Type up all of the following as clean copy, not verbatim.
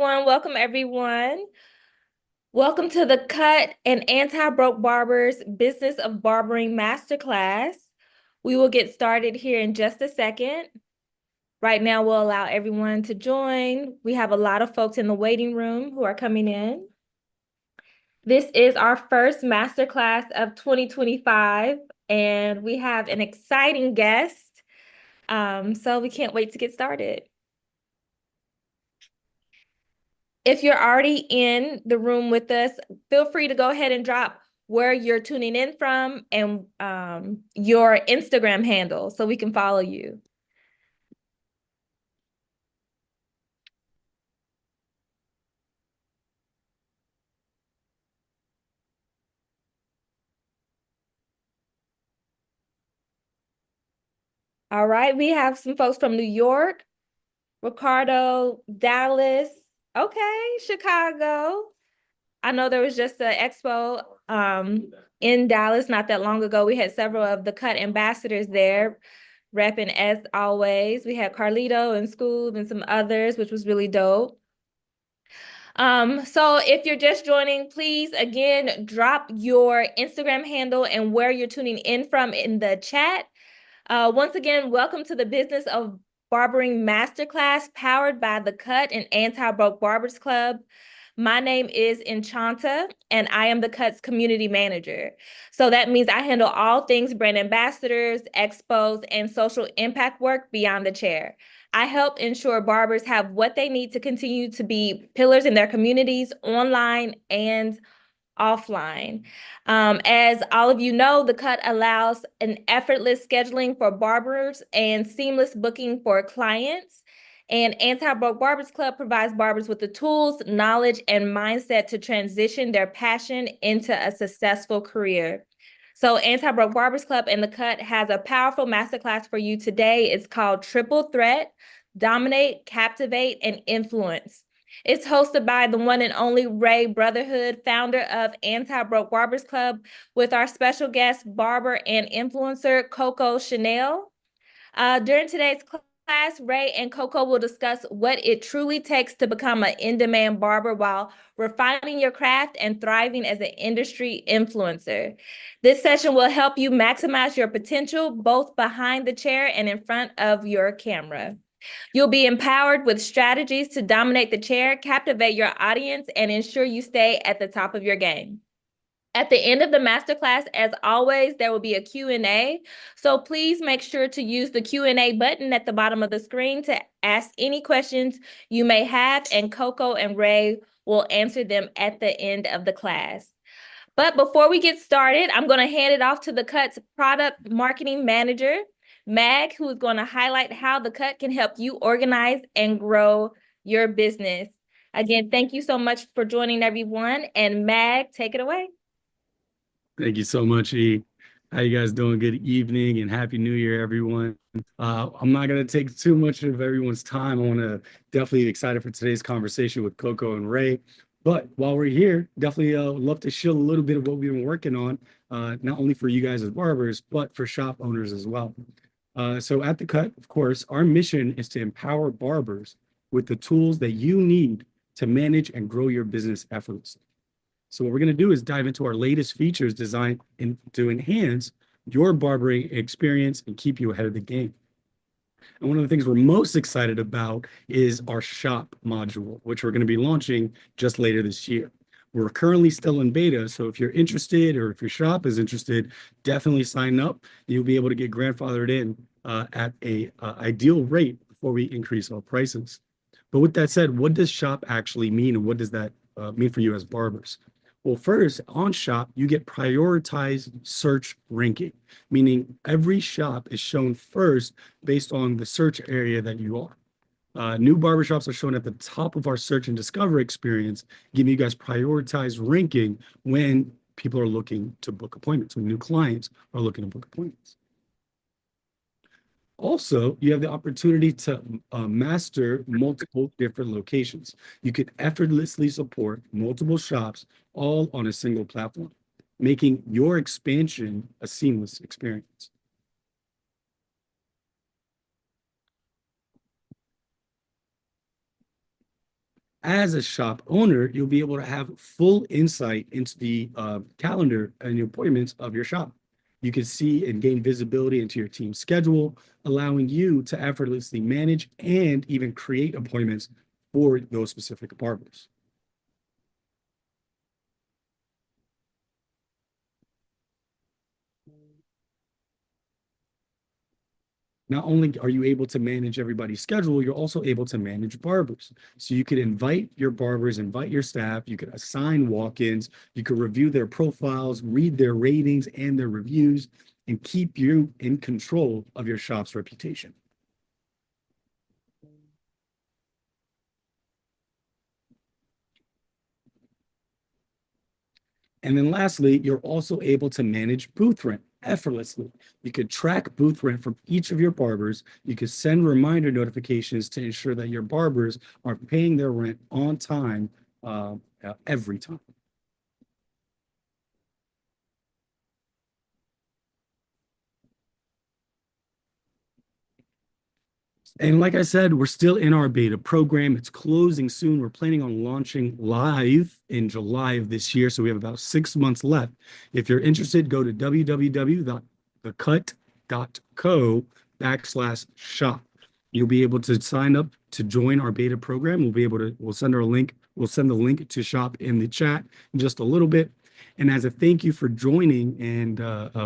Welcome everyone. Welcome to the Cut and Anti-Broke Barbers Business of Barbering Masterclass. We will get started here in just a second. Right now, we'll allow everyone to join. We have a lot of folks in the waiting room who are coming in. This is our first masterclass of 2025, and we have an exciting guest. So we can't wait to get started. If you're already in the room with us, feel free to go ahead and drop where you're tuning in from and your Instagram handle so we can follow you. All right, we have some folks from New York, Ricardo, Dallas, okay, Chicago. I know there was just an expo in Dallas not that long ago. We had several of the Cut ambassadors there repping as always. We had Carlito and Scoob and some others, which was really dope. So if you're just joining, please again drop your Instagram handle and where you're tuning in from in the chat. Once again, welcome to the Business of Barbering Masterclass powered by the Cut and Anti-Broke Barbers Club. My name is Enchanta, and I am the Cut's community manager. So that means I handle all things brand ambassadors, expos, and social impact work beyond the chair. I help ensure barbers have what they need to continue to be pillars in their communities, online and offline. As all of you know, the Cut allows an effortless scheduling for barbers and seamless booking for clients. And Anti-Broke Barbers Club provides barbers with the tools, knowledge, and mindset to transition their passion into a successful career. So Anti-Broke Barbers Club and the Cut has a powerful masterclass for you today. It's called Triple Threat: Dominate, Captivate, and Influence. It's hosted by the one and only Rey Brotherhood, founder of Anti-Broke Barbers Club, with our special guest, barber and influencer, Coco.Shinele. During today's class, Rey and Coco will discuss what it truly takes to become an in-demand barber while refining your craft and thriving as an industry influencer. This session will help you maximize your potential, both behind the chair and in front of your camera. You'll be empowered with strategies to dominate the chair, captivate your audience, and ensure you stay at the top of your game. At the end of the masterclass, as always, there will be a Q&A. So please make sure to use the Q&A button at the bottom of the screen to ask any questions you may have, and Coco and Rey will answer them at the end of the class. But before we get started, I'm going to hand it off to the Cut's product marketing manager, Mag, who is going to highlight how the Cut can help you organize and grow your business. Again, thank you so much for joining, everyone. And Mag, take it away. Thank you so much, E. How you guys doing? Good evening and Happy New Year, everyone. I'm not going to take too much of everyone's time. I want to definitely excited for today's conversation with Coco and Rey. But while we're here, definitely love to share a little bit of what we've been working on, not only for you guys as barbers, but for shop owners as well. So at The Cut, of course, our mission is to empower barbers with the tools that you need to manage and grow your business effortlessly. So what we're going to do is dive into our latest features designed to enhance your barbering experience and keep you ahead of the game. And one of the things we're most excited about is our shop module, which we're going to be launching just later this year. We're currently still in beta, so if you're interested or if your shop is interested, definitely sign up. You'll be able to get grandfathered in at a ideal rate before we increase our prices. But with that said, what does shop actually mean, and what does that mean for you as barbers? Well, first, on shop, you get prioritized search ranking, meaning every shop is shown first based on the search area that you are. New barbershops are shown at the top of our search and discover experience, giving you guys prioritized ranking when people are looking to book appointments, when new clients are looking to book appointments. Also, you have the opportunity to master multiple different locations. You can effortlessly support multiple shops all on a single platform, making your expansion a seamless experience. As a shop owner, you'll be able to have full insight into the calendar and the appointments of your shop. You can see and gain visibility into your team's schedule, allowing you to effortlessly manage and even create appointments for those specific barbers. Not only are you able to manage everybody's schedule, you're also able to manage barbers. So you could invite your barbers, invite your staff, you could assign walk-ins, you could review their profiles, read their ratings and their reviews, and keep you in control of your shop's reputation. And then lastly, you're also able to manage booth rent effortlessly. You could track booth rent from each of your barbers. You could send reminder notifications to ensure that your barbers are paying their rent on time every time. And like I said, we're still in our beta program. It's closing soon. We're planning on launching live in July of this year. So we have about 6 months left. If you're interested, go to www.thecut.co/shop. You'll be able to sign up to join our beta program. We'll send our link. We'll send the link to shop in the chat in just a little bit. And as a thank you for joining and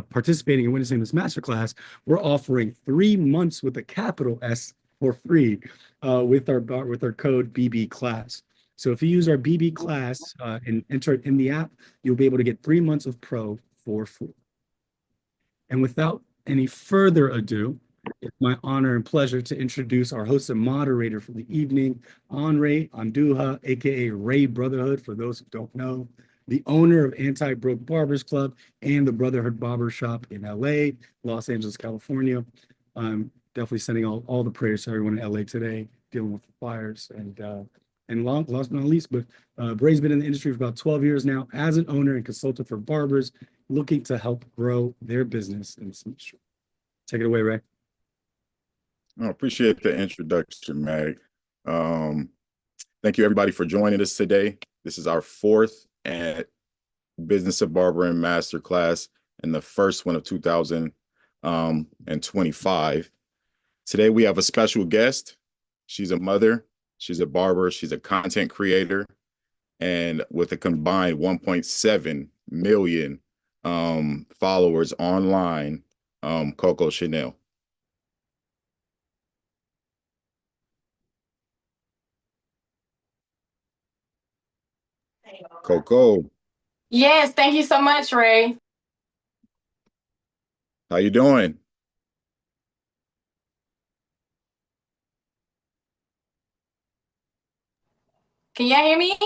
participating and witnessing this masterclass, we're offering 3 months with a capital S for free with our code BB Class. So if you use our BB Class and enter it in the app, you'll be able to get 3 months of Pro for free. And without any further ado, it's my honor and pleasure to introduce our host and moderator for the evening, Rey Anduja, aka Rey Brotherhood, for those who don't know, the owner of Anti-Broke Barbers Club and the Brotherhood Barber Shop in LA, Los Angeles, California. I'm definitely sending all the prayers to everyone in LA today, dealing with the fires. And last but not least, but Rey's been in the industry for about 12 years now as an owner and consultant for barbers, looking to help grow their business in this industry. Take it away, Rey. I appreciate the introduction, Mag. Thank you, everybody, for joining us today. This is our 4th at Business of Barbering Masterclass and the first one of 2025. Today, we have a special guest. She's a mother, she's a barber, she's a content creator, and with a combined 1.7 million followers online, Coco.Shinele. Coco. Yes, thank you so much, Rey. How you doing? Can y'all hear me?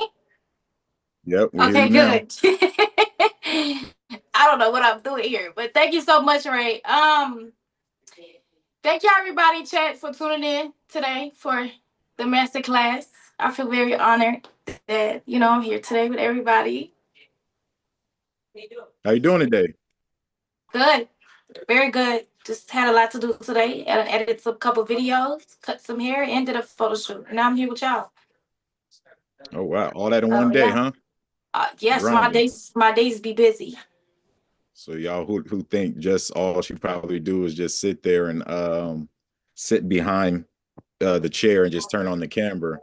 Yep, we hear Okay, you now. good. I don't know what I'm doing here, but thank you so much, Rey. Thank you, everybody, chat, for tuning in today for the masterclass. I feel very honored that I'm here today with everybody. How you doing today? Good, very good. Just had a lot to do today. Edited a couple videos, cut some hair, and did a photo shoot. Now I'm here with y'all. Oh wow, all that in one day, yeah. huh? Yes, Grinding. my days be busy. So y'all who think just all she probably do is just sit there and sit behind the chair and just turn on the camera.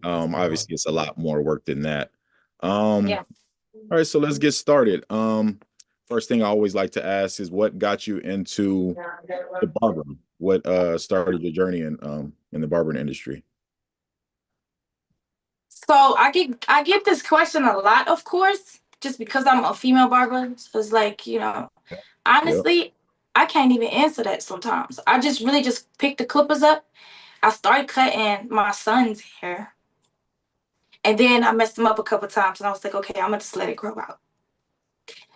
Obviously it's a lot more work than that. Yeah. All right, so let's get started. First thing I always like to ask is what got you into the barbering? What started your journey in the barbering industry? So I get this question a lot, of course, just because I'm a female barber. So it's like, honestly, I can't even answer that sometimes. I just really just pick the clippers up. I started cutting my son's hair. And then I messed him up a couple times and I was like, okay, I'm gonna just let it grow out.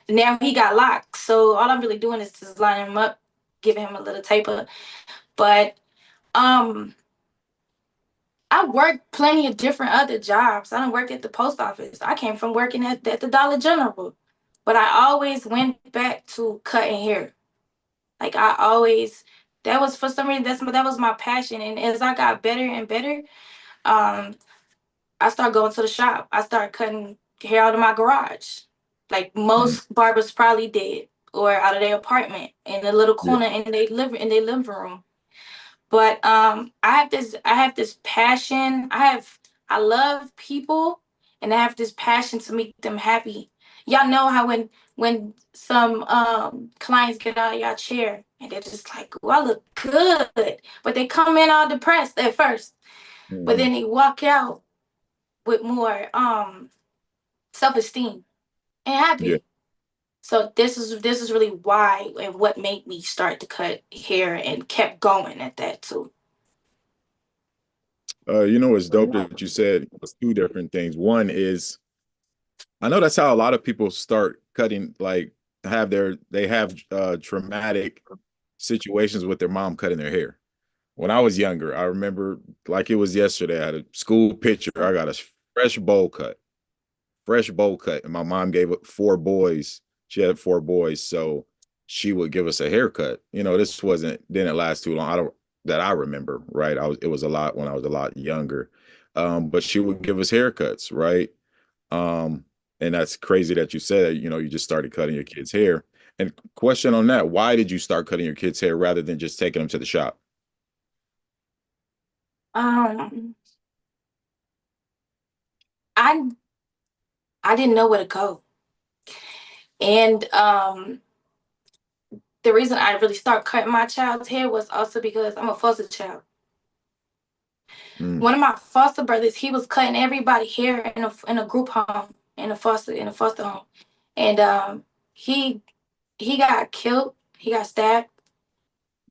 Now he got locks. So all I'm really doing is just lining him up, giving him a little taper. But I worked plenty of different other jobs. I done worked at the post office. I came from working at the Dollar General. But I always went back to cutting hair. Like that was for some reason, that was my passion. And as I got better and better, I started going to the shop. I started cutting hair out of my garage, like most barbers probably did, or out of their apartment in a little corner in their living room. But I have this passion. I love people, and I have this passion to make them happy. Y'all know how when some clients get out of your chair and they're just like, "Oh, I look good," but they come in all depressed at first, but then they walk out with more self-esteem and happy. Yeah. So this is really why and what made me start to cut hair and kept going at that too. You know, it's dope that you said it's two different things. One is, I know that's how a lot of people start cutting, like they have traumatic situations with their mom cutting their hair. When I was younger, I remember like it was yesterday. I had a school picture. I got a fresh bowl cut, and my mom gave it 4 boys. She had 4 boys, so she would give us a haircut. You know, this didn't last too long. I remember, right? It was a lot when I was a lot younger. But she would give us haircuts, right? And that's crazy that you said, you know, you just started cutting your kids' hair. And question on that, why did you start cutting your kids' hair rather than just taking them to the shop? I I didn't know where to go. And the reason I really started cutting my child's hair was also because I'm a foster child. One of my foster brothers, he was cutting everybody hair in a group home, in a foster home. And he got killed. He got stabbed.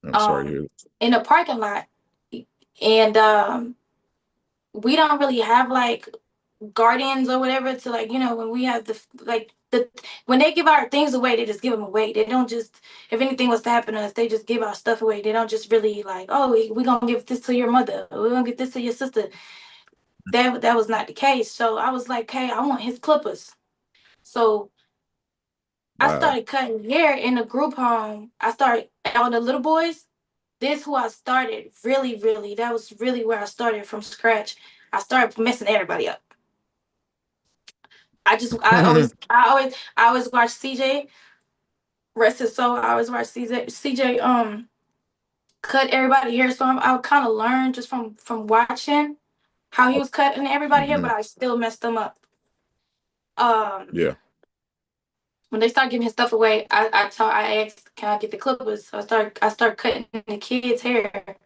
I'm sorry to hear that. In a parking lot. And we don't really have like guardians or whatever to, like, you know, when we have when they give our things away, they just give them away. They don't just, if anything was to happen to us, they just give our stuff away. They don't just really like, oh, we're gonna give this to your mother, or we're gonna give this to your sister. That was not the case. So I was like, hey, I want his clippers. So I Wow. started cutting hair in a group home. I started all the little boys. This who I started really. That was really where I started from scratch. I started messing everybody up. I always watch CJ. Rest his soul. I always watch CJ cut everybody hair. So I would kind of learn just from watching how he was cutting everybody hair, but I still messed them up. Yeah. When they start giving his stuff away, I asked, can I get the clippers? So I start cutting the kids' hair.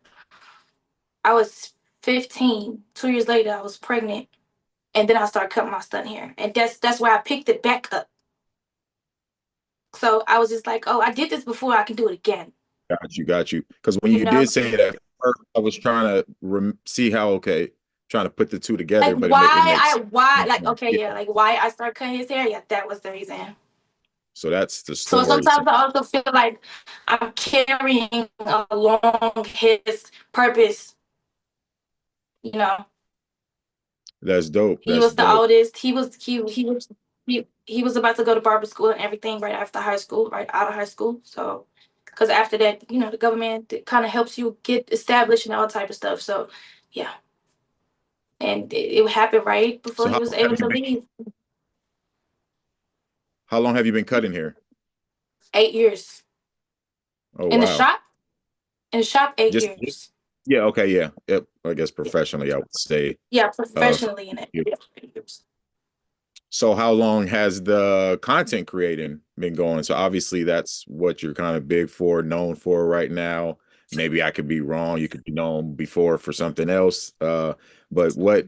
I was 15. 2 years later, I was pregnant, and then I started cutting my son hair, and that's where I picked it back up. So I was just like, oh, I did this before, I can do it again. Got you. Because when you did say that, first, I was trying to see how, trying to put the two together, Like but why I started cutting his hair. Yeah, that was the reason. So that's the So story. sometimes I also feel like I'm carrying along his purpose. You know, That's dope. he was the oldest. He was about to go to barber school and everything right after high school, right out of high school. So, because after that, you know, the government kind of helps you get established and all type of stuff. So, yeah, and it happened right before So he was able to leave. how long have you been cutting hair? 8 years. Oh, In the wow. shop? In the shop, 8 years. Yeah, okay, yeah. Yep. I guess professionally, I would say. Yeah, professionally in it. Yeah. 8 years. So how long has the content creating been going? So obviously that's what you're kind of known for right now. Maybe I could be wrong. You could be known before for something else. But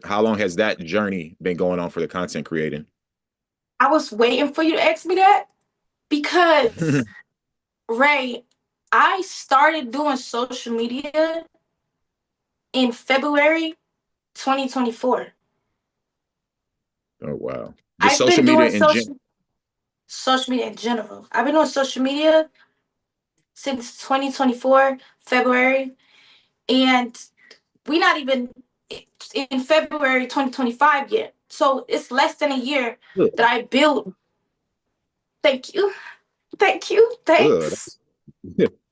how long has that journey been going on for the content creating? I was waiting for you to ask me that because, Rey, I started doing social media in February 2024. Oh, wow. I've been doing social media in general. I've been doing social media since 2024, February, and we're not even in February 2025 yet. So it's less than a year that I built. Thank you. Thank you. Thanks.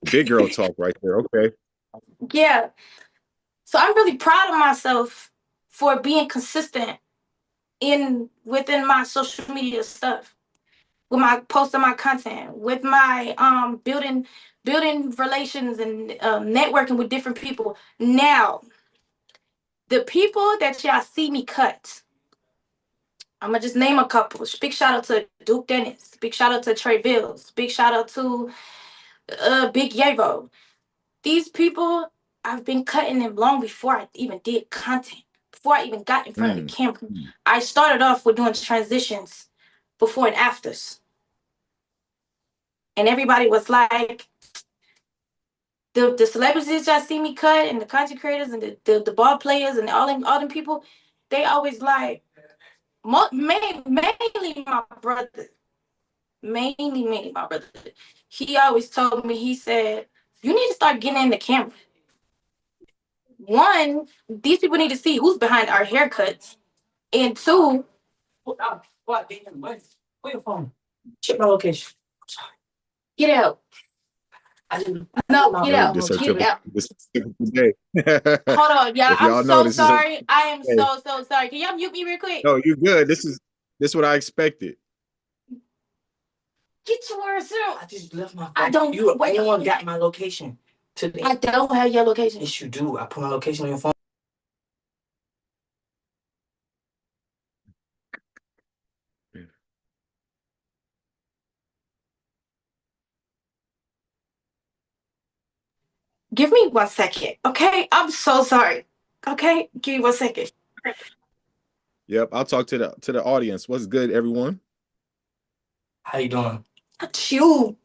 Big girl talk right there. Okay. Yeah. So I'm really proud of myself for being consistent within my social media stuff, with my posting my content, with my building relations and networking with different people. Now, the people that y'all see me cut, I'm gonna just name a couple. Big shout out to Duke Dennis. Big shout out to Trey Bills. Big shout out to Big Yavo. These people, I've been cutting them long before I even did content, before I even got in front of the camera. I started off with doing transitions before and afters. And everybody was like, the celebrities that see me cut and the content creators and the ball players and all them people, they always like, mainly my brother. Mainly my brother. He always told me, he said, you need to start getting in the camera. One, these people need to see who's behind our haircuts. And two, where your phone? Check my location. Get out. No, get out. Get out. This is a typical day. Hold on, y'all. I'm so sorry. I am day. so sorry. Can y'all mute me real quick? No, you're good. This is what I expected. Get yours out. I just left my phone. I don't. You the only one got my location today. I don't have your location. Yes, you do. I put my location on your phone. Give me 1 second, okay? I'm so sorry. Okay, give me 1 second. Yep, I'll talk to the audience. What's good, everyone? How you doing? Not you.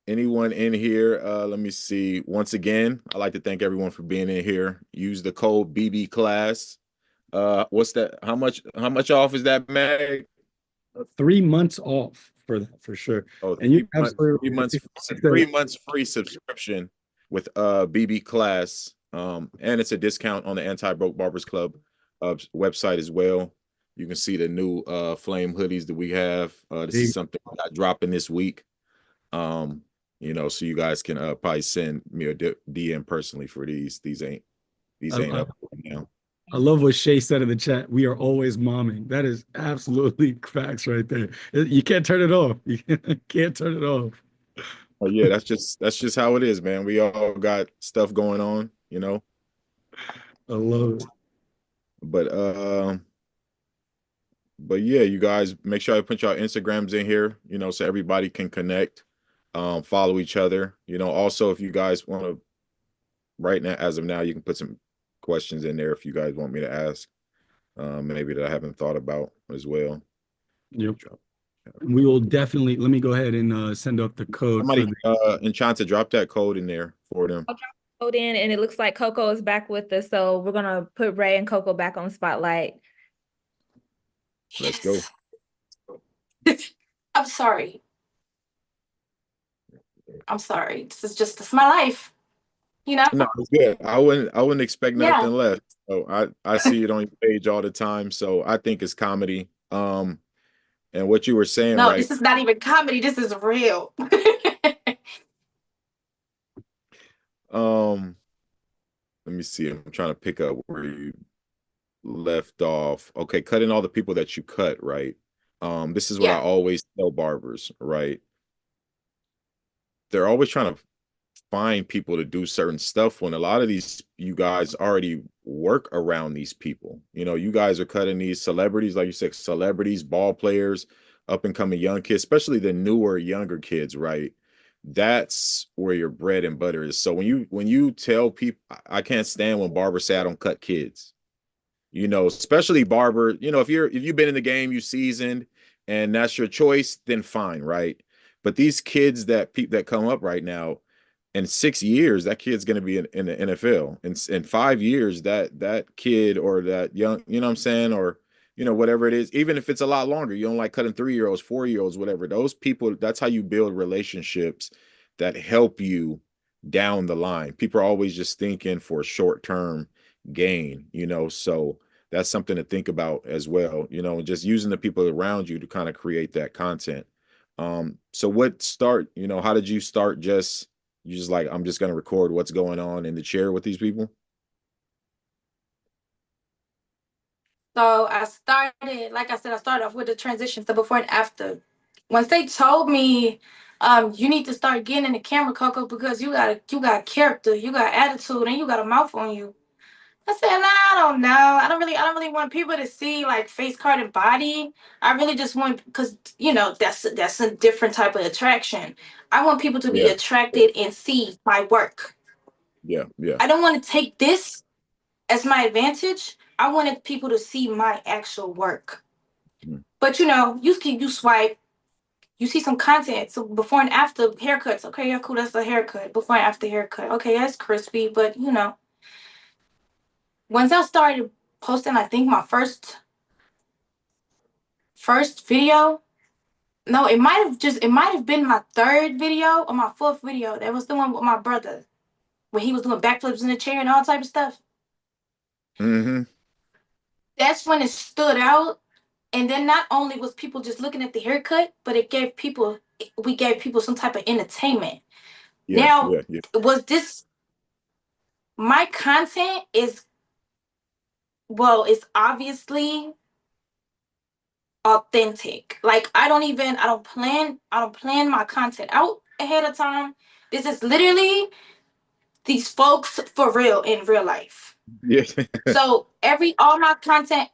Anyone in here? Let me see. Once again, I'd like to thank everyone for being in here. Use the code BB class. What's that? How much off is that, Mag? 3 months off for that, for sure. Oh, and you 3 months free subscription with BB class. And it's a discount on the Anti-Broke Barbers Club website as well. You can see the new flame hoodies that we have. This is something I got dropping this week. You know, so you guys can probably send me a DM personally for these. These ain't up right now. I love what Shay said in the chat. We are always momming. That is absolutely facts right there. You can't turn it off. You can't turn it off. Oh yeah, that's just how it is, man. We all got stuff going on, you know. I love it. But yeah, you guys make sure I put your Instagrams in here, you know, so everybody can connect, follow each other. You know, also if you guys want to, right now, as of now, you can put some questions in there if you guys want me to ask, maybe that I haven't thought about as well. Yep. We will definitely, let me go ahead and send up the code. Somebody Enchanta, drop that code in there for them. I'll drop the code in, and it looks like Coco is back with us, so we're gonna put Ray and Coco back on spotlight. Let's go. I'm sorry. This is my life. You know? No, it's good. I wouldn't expect nothing less. So I see it on your page all the time. So I think it's comedy. And what you were saying, no, right? This is not even comedy. This is real. Let me see. I'm trying to pick up where you left off. Okay, cutting all the people that you cut, right? This is what I always tell barbers, right? They're always trying to find people to do certain stuff when a lot of these you guys already work around these people. You know, you guys are cutting these celebrities, like you said, celebrities, ball players, up and coming young kids, especially the newer, younger kids, right? That's where your bread and butter is. So when you tell people, I can't stand when barbers say I don't cut kids. You know, especially barber, you know, if you've been in the game, you seasoned, and that's your choice, then fine, right? But these kids that come up right now, in 6 years, that kid's going to be in the NFL. In 5 years, that kid or that young, you know what I'm saying, or you know, whatever it is, even if it's a lot longer, you don't like cutting 3-year-olds, 4-year-olds, whatever. Those people, that's how you build relationships that help you down the line. People are always just thinking for short-term gain, you know, so that's something to think about as well, you know, just using the people around you to kind of create that content. So you know, how did you start? You just like, I'm just going to record what's going on in the chair with these people? So I started, like I said, I started off with the transitions, the before and after. Once they told me, you need to start getting in the camera, Coco, because you got character, you got attitude, and you got a mouth on you. I said, nah, I don't know. I don't really want people to see like face card and body. I really just want, because that's a different type of attraction. I want people to be Yeah. attracted and see my work. Yeah. Yeah. I don't want to take this as my advantage. I wanted people to see my actual work. Mhm. But you swipe, you see some content. So before and after haircuts. Okay, yeah, cool. That's a haircut. Before and after haircut. Okay, that's crispy. But once I started posting, I think my first video. No, it might have been my third video or my fourth video. That was the one with my brother when he was doing backflips in the chair and all type of stuff. Mm-hmm. That's when it stood out. And then not only was people just looking at the haircut, but we gave people some type of entertainment. Yeah. Now, Yeah. Yeah. was this my content is it's obviously authentic. Like I don't plan my content out ahead of time. This is literally these folks for real in real life. Yeah. So all my content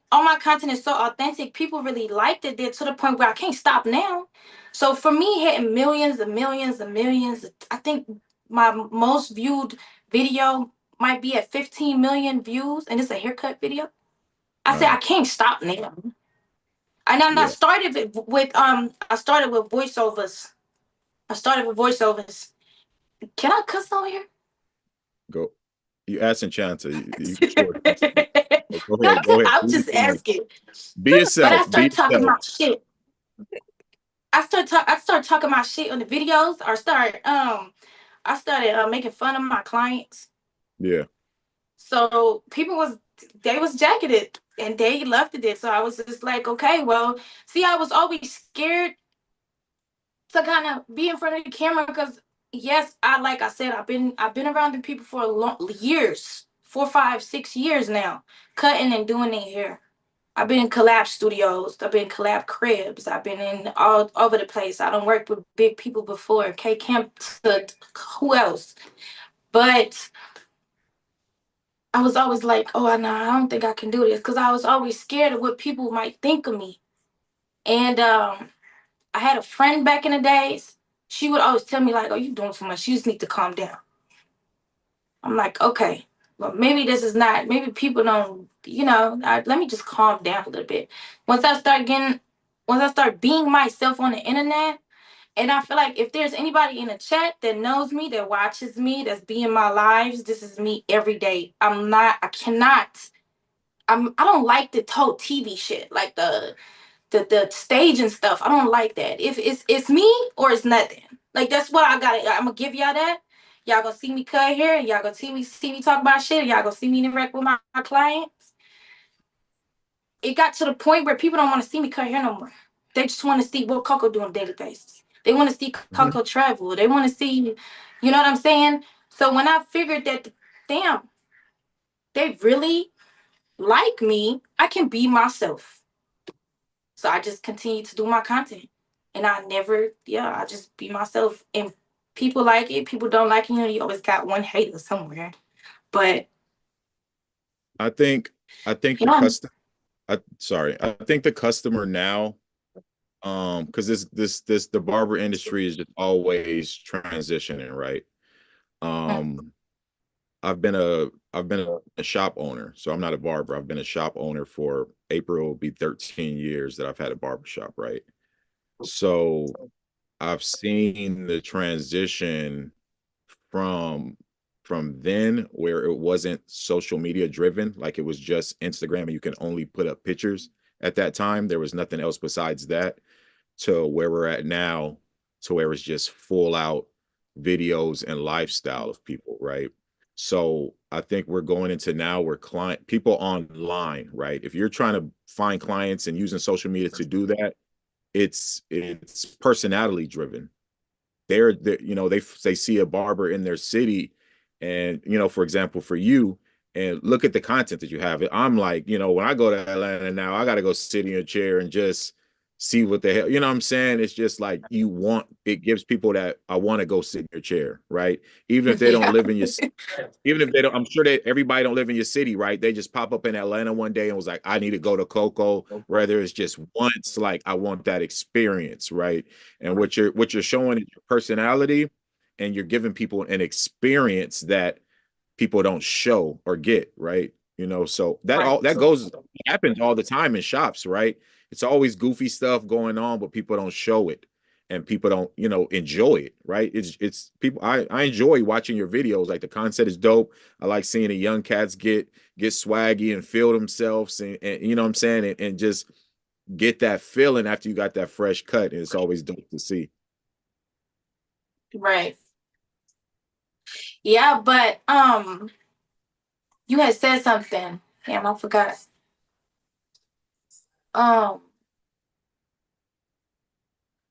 is so authentic. People really liked it there to the point where I can't stop now. So for me, hitting millions and millions and millions, I think my most viewed video might be at 15 million views, and it's a haircut video. I said I can't stop now. And then Yeah. I started with voiceovers. I started with voiceovers. Can I cuss on here? Go. You asking Chanta. You sure. No, Go ahead. Go ahead. I'm Do your just thing. asking. Be But I yourself. Be start talking yourself. my shit. I start talking my shit on the videos. I started making fun of my clients. Yeah. So they was jacking it and they loved it. So I was just like, okay, well, see, I was always scared to kind of be in front of the camera because yes, like I said, I've been around the people for years, 4, 5, 6 years now, cutting and doing their hair. I've been in collab studios. I've been in collab cribs. I've been in all over the place. I don't work with big people before. K Camp to who else? But I was always like, oh, no, I don't think I can do this because I was always scared of what people might think of me. And I had a friend back in the days. She would always tell me like, oh, you doing too much. You just need to calm down. I'm like, okay, well, maybe this is not, maybe people don't, let me just calm down a little bit. Once I start being myself on the internet, and I feel like if there's anybody in the chat that knows me, that watches me, that's being my lives, this is me every day. I don't like the whole TV shit, like the stage and stuff. I don't like that. If it's me or it's nothing. Like that's what I got. I'm gonna give y'all that. Y'all gonna see me cut here. Y'all gonna see me talk about shit. Y'all gonna see me interact with my clients. It got to the point where people don't want to see me cut hair no more. They just want to see what Coco do on a daily basis. They want to see Coco travel. They want to see, you know what I'm saying? So when I figured that, damn, they really like me, I can be myself. So I just continue to do my content. And I just be myself. And people like it, people don't like it. You always got one hater somewhere. But I think the yeah. customer. I think the customer now, because the barber industry is just always transitioning, right? Um, I've been a shop owner, so I'm not a barber. I've been a shop owner for April will be 13 years that I've had a barber shop, right? So I've seen the transition from then where it wasn't social media driven, like it was just Instagram and you can only put up pictures at that time. There was nothing else besides that, to where we're at now, to where it's just full out videos and lifestyle of people, right? So I think we're going into now where people online, right? If you're trying to find clients and using social media to do that, it's personality driven. They see a barber in their city, and for example, for you, and look at the content that you have. I'm like, you know, when I go to Atlanta now, I got to go sit in a chair and just see what the hell, you know what I'm saying? It's just like it gives people that I want to go sit in your chair, right? Even if they don't Yeah. live in your, even if they don't, I'm sure that everybody don't live in your city, right? They just pop up in Atlanta one day and was like, I need to go to Coco, whether it's just once, like I want that experience, right? And what you're showing is your personality, and you're giving people an experience that people don't show or get, right? You know, so that goes happens all the time in shops, right? It's always goofy stuff going on, but people don't show it, and people don't, you know, enjoy it, right? It's people. I enjoy watching your videos. Like the concept is dope. I like seeing the young cats get swaggy and feel themselves, and you know what I'm saying, and just get that feeling after you got that fresh cut, and it's always dope to see. Right. Yeah, but you had said something. Damn, I forgot. Um,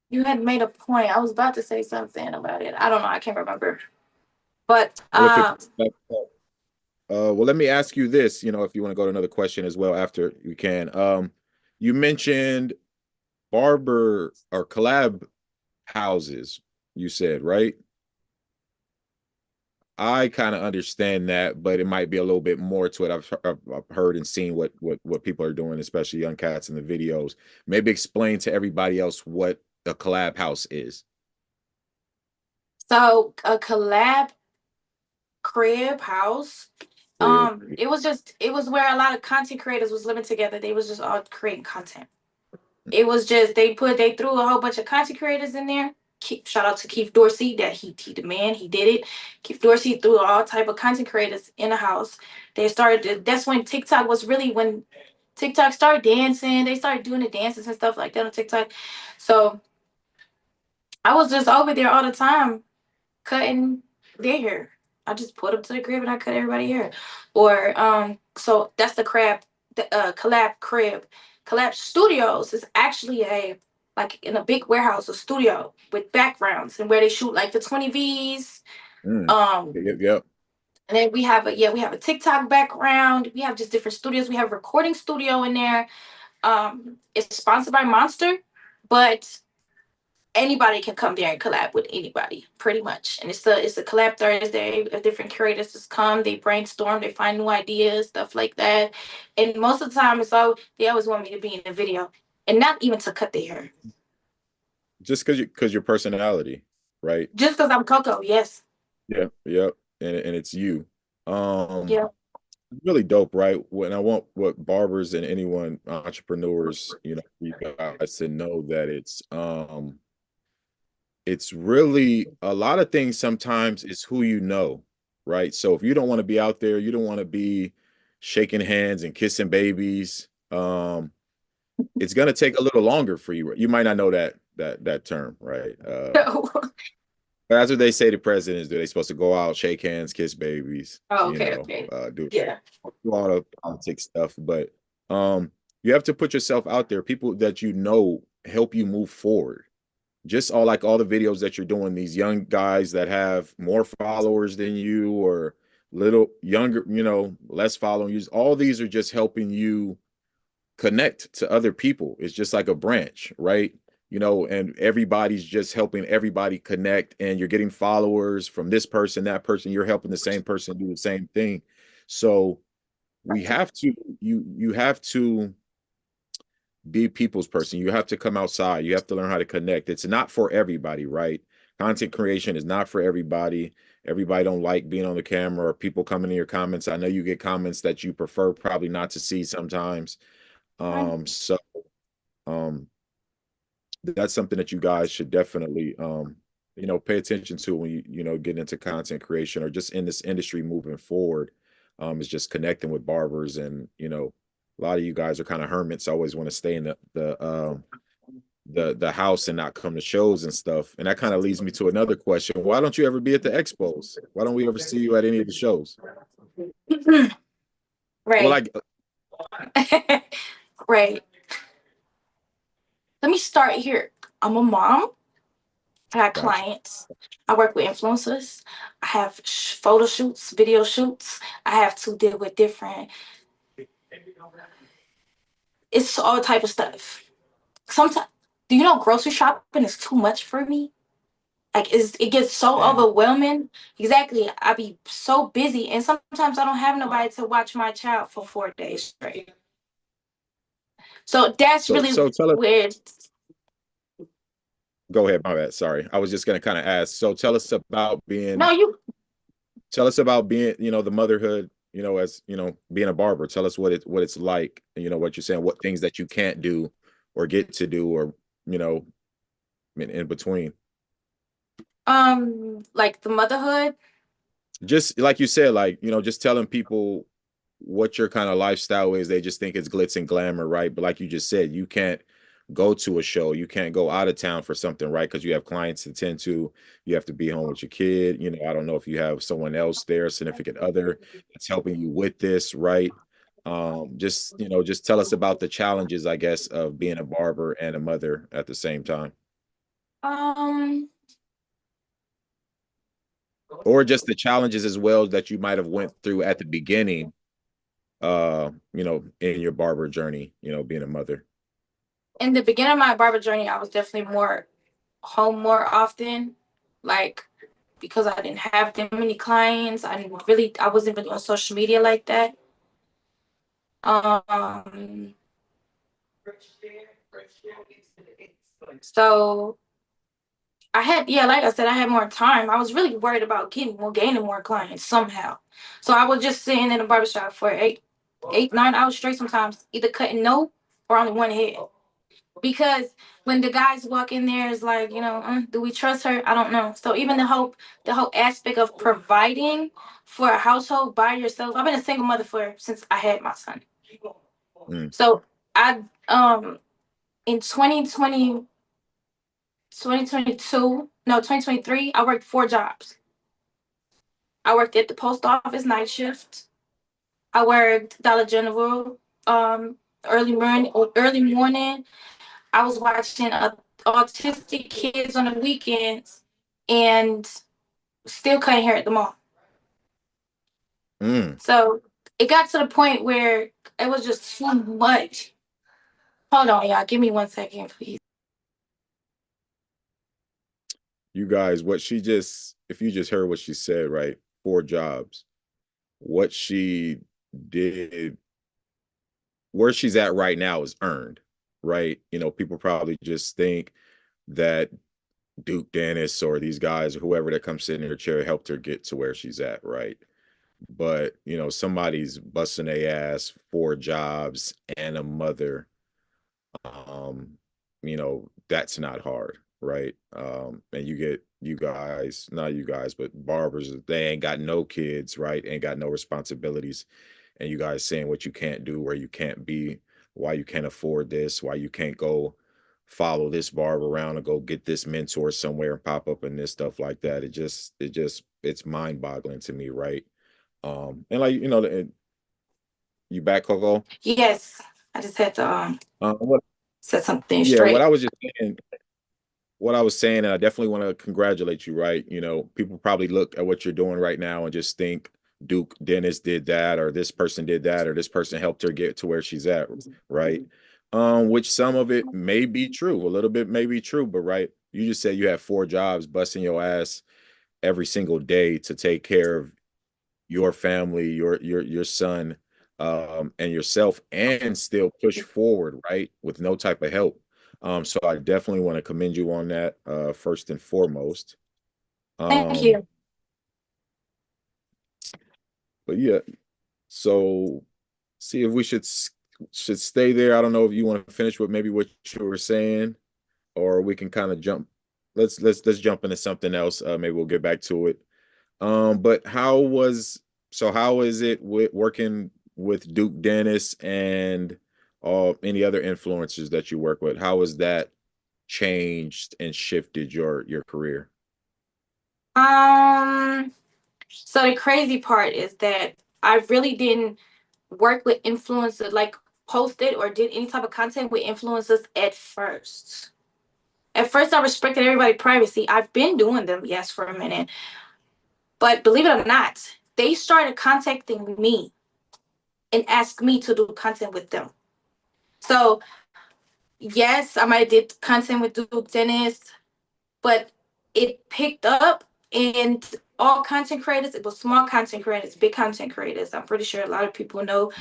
you had made a point. I was about to say something about it. I don't know. I can't remember. But Well, if it, well, let me ask you this. You know, if you want to go to another question as well after you can. You mentioned barber or collab houses. You said, right? I kind of understand that, but it might be a little bit more to it. I've heard and seen what people are doing, especially young cats in the videos. Maybe explain to everybody else what a collab house is. so a collab crib house. Crib. It was where a lot of content creators was living together. They was just all creating content. It was just they threw a whole bunch of content creators in there. Shout out to Keith Dorsey, that he the man, he did it. Keith Dorsey threw all type of content creators in the house. That's when TikTok was really when TikTok started dancing. They started doing the dances and stuff like that on TikTok. So I was just over there all the time cutting their hair. I just put them to the crib and I cut everybody hair. Or so that's the collab crib. Collab studios is actually a like in a big warehouse, a studio with backgrounds and where they shoot like the 20 V's. Yep. And then we have a TikTok background. We have just different studios. We have a recording studio in there. It's sponsored by Monster, but anybody can come there and collab with anybody, pretty much. And it's a collab Thursday. Different curators just come, they brainstorm, they find new ideas, stuff like that. And most of the time, they always want me to be in the video, and not even to cut their hair. Just because your personality, right? Just because I'm Coco, yes. Yeah, yep. And it's you. Yeah. Really dope, right? When I want what barbers and anyone entrepreneurs, you know, you guys to know that it's really a lot of things sometimes is who you know, right? So if you don't want to be out there, you don't want to be shaking hands and kissing babies, it's gonna take a little longer for you. You might not know that term, right? But that's what they say to presidents do. They supposed to go out, shake hands, kiss babies, Oh, you okay, know, okay. do Yeah. all the politics stuff. But you have to put yourself out there. People that you know help you move forward. Just all the videos that you're doing, these young guys that have more followers than you or little younger, you know, less following you. All these are just helping you connect to other people. It's just like a branch, right? You know, and everybody's just helping everybody connect, and you're getting followers from this person, that person. You're helping the same person do the same thing. So we have to, you have to be people's person. You have to come outside. You have to learn how to connect. It's not for everybody, right? Content creation is not for everybody. Everybody don't like being on the camera or people coming in your comments. I know you get comments that you prefer probably not to see sometimes. So that's something that you guys should definitely you know, pay attention to when you know, get into content creation or just in this industry moving forward. Is just connecting with barbers, and you know, a lot of you guys are kind of hermits, always want to stay in the house and not come to shows and stuff. And that kind of leads me to another question. Why don't you ever be at the expos? Why don't we ever see you at any of the shows? Well, Right. Right. Let me start here. I'm a mom. I got Gotcha. clients. I work with influencers. I have photo shoots, video shoots. I have to deal with different. It's all type of stuff. Sometimes, do you know grocery shopping is too much for me? Like it gets so Damn. overwhelming. Exactly. I be so busy, and sometimes I don't have nobody to watch my child for 4 days straight. So that's really So tell us. weird. Go ahead, my bad. Sorry, I was just gonna kind of ask. So No, you. tell us about being, the motherhood, as being a barber. Tell us what it's like, what you're saying, what things that you can't do or get to do, or in between. Like the motherhood. Just like you said, like, just telling people what your kind of lifestyle is. They just think it's glitz and glamour, right? But like you just said, you can't go to a show, you can't go out of town for something, right? Because you have clients to tend to, you have to be home with your kid. I don't know if you have someone else there, a significant other, that's helping you with this, right? Just tell us about the challenges, I guess, of being a barber and a mother at the same time. Um, Or just the challenges as well that you might have went through at the beginning, in your barber journey, being a mother. in the beginning of my barber journey, I was definitely more home more often, like because I didn't have that many clients. I wasn't really on social media like that. Um, so yeah, like I said, I had more time. I was really worried about gaining more clients somehow. So I was just sitting in a barbershop for 9 hours straight sometimes, either cutting no or only one head. Because when the guys walk in there, it's like, do we trust her? I don't know. So even the whole aspect of providing for a household by yourself. I've been a single mother since I had my son. Mm. So I in 2022, no, 2023, I worked 4 jobs. I worked at the post office night shift. I worked Dollar General early morning. I was watching autistic kids on the weekends and still cutting hair at the mall. Mm. So it got to the point where it was just too much. Hold on, y'all. Give me 1 second, please. You guys, if you just heard what she said, right? 4 jobs. What she did, where she's at right now is earned, right? People probably just think that Duke Dennis or these guys or whoever that comes sit in her chair helped her get to where she's at, right? But, somebody's busting their ass, 4 jobs and a mother. That's not hard, right? And you guys, not you guys, but barbers, they ain't got no kids, right? Ain't got no responsibilities. And you guys saying what you can't do, where you can't be, why you can't afford this, why you can't go follow this barber around and go get this mentor somewhere and pop up and this stuff like that. It's mind boggling to me, right? And like, you back, Coco? Yes, I just had to What set something Yeah, straight. what I was saying, and I definitely want to congratulate you, right? People probably look at what you're doing right now and just think Duke Dennis did that, or this person did that, or this person helped her get to where she's at, right? Which some of it may be true, a little bit may be true, but right, you just said you have 4 jobs, busting your ass every single day to take care of your family, your son, and yourself, and still push forward, right, with no type of help. So I definitely want to commend you on that, first and foremost. Thank Um, you. but yeah, so see if we should stay there. I don't know if you want to finish with maybe what you were saying, or we can kind of jump. Let's jump into something else. Maybe we'll get back to it. But how is it with working with Duke Dennis and any other influencers that you work with? How has that changed and shifted your career? So the crazy part is that I really didn't work with influencers, like posted or did any type of content with influencers at first. At first, I respected everybody's privacy. I've been doing them, yes, for a minute. But believe it or not, they started contacting me and asked me to do content with them. So, yes, I might have did content with Duke Dennis, but it picked up, and all content creators, it was small content creators, big content creators. I'm pretty sure a lot of people know.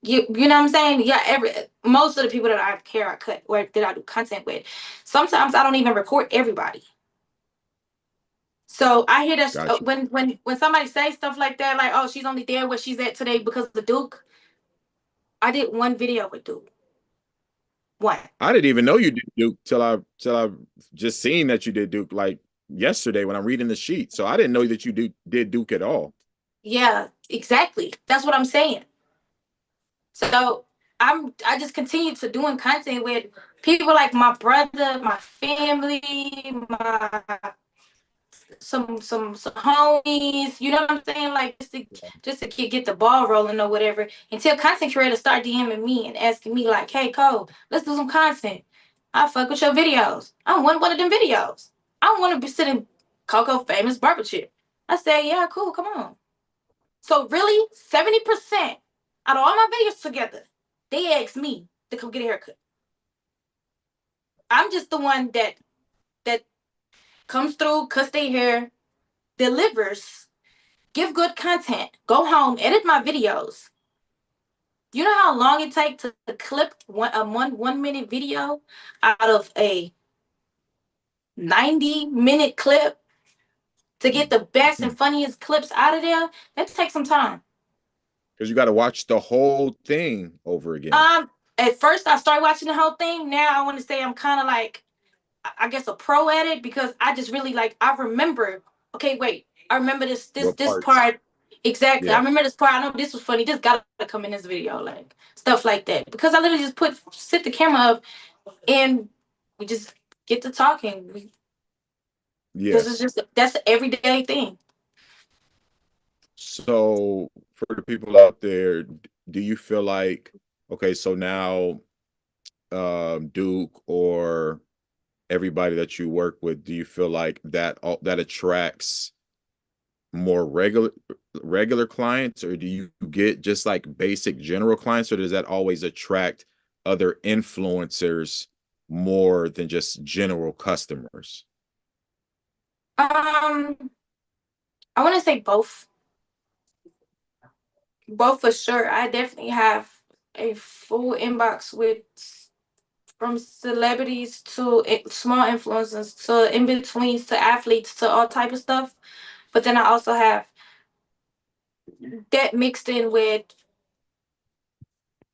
You know what I'm saying? Yeah, most of the people that I care I cut or that I do content with. Sometimes I don't even record everybody. So I hear that Gotcha. when somebody says stuff like that, like, oh, she's only there where she's at today because of the Duke. I did one video with Duke. One. I didn't even know you did Duke till I just seen that you did Duke like yesterday when I'm reading the sheet. So I didn't know that you did Duke at all. Yeah, exactly. That's what I'm saying. So I just continue to doing content with people like my brother, my family, my some homies, you know what I'm saying? Like just to get the ball rolling or whatever. Until content creators start DMing me and asking me like, "Hey, Cole, let's do some content. I fuck with your videos. I want one of them videos. I want to be sitting Coco famous barber chair." I say, "Yeah, cool, come on." So really, 70% out of all my videos together, they asked me to come get a haircut. I'm just the one that comes through, cuts their hair, delivers, give good content, go home, edit my videos. You know how long it takes to clip a 1 minute video out of a 90-minute clip to get the best and funniest clips out of there? That takes some time. Because you got to watch the whole thing over again. At first I started watching the whole thing. Now I want to say I'm kind of like, I guess, a pro at it, because I just really like, I remember, okay, wait, I remember this part. Exactly. Yeah. I remember this part. I know this was funny. This gotta come in this video, like stuff like that. Because I literally just sit the camera up and we just get to talking. Because it's just, that's an everyday thing. So for the people out there, do you feel like, okay, so now Duke or everybody that you work with, do you feel like that attracts more regular clients, or do you get just like basic general clients, or does that always attract other influencers more than just general customers? I want to say both. Both for sure. I definitely have a full inbox with, from celebrities to small influencers to in betweens to athletes to all type of stuff. But then I also have that mixed in with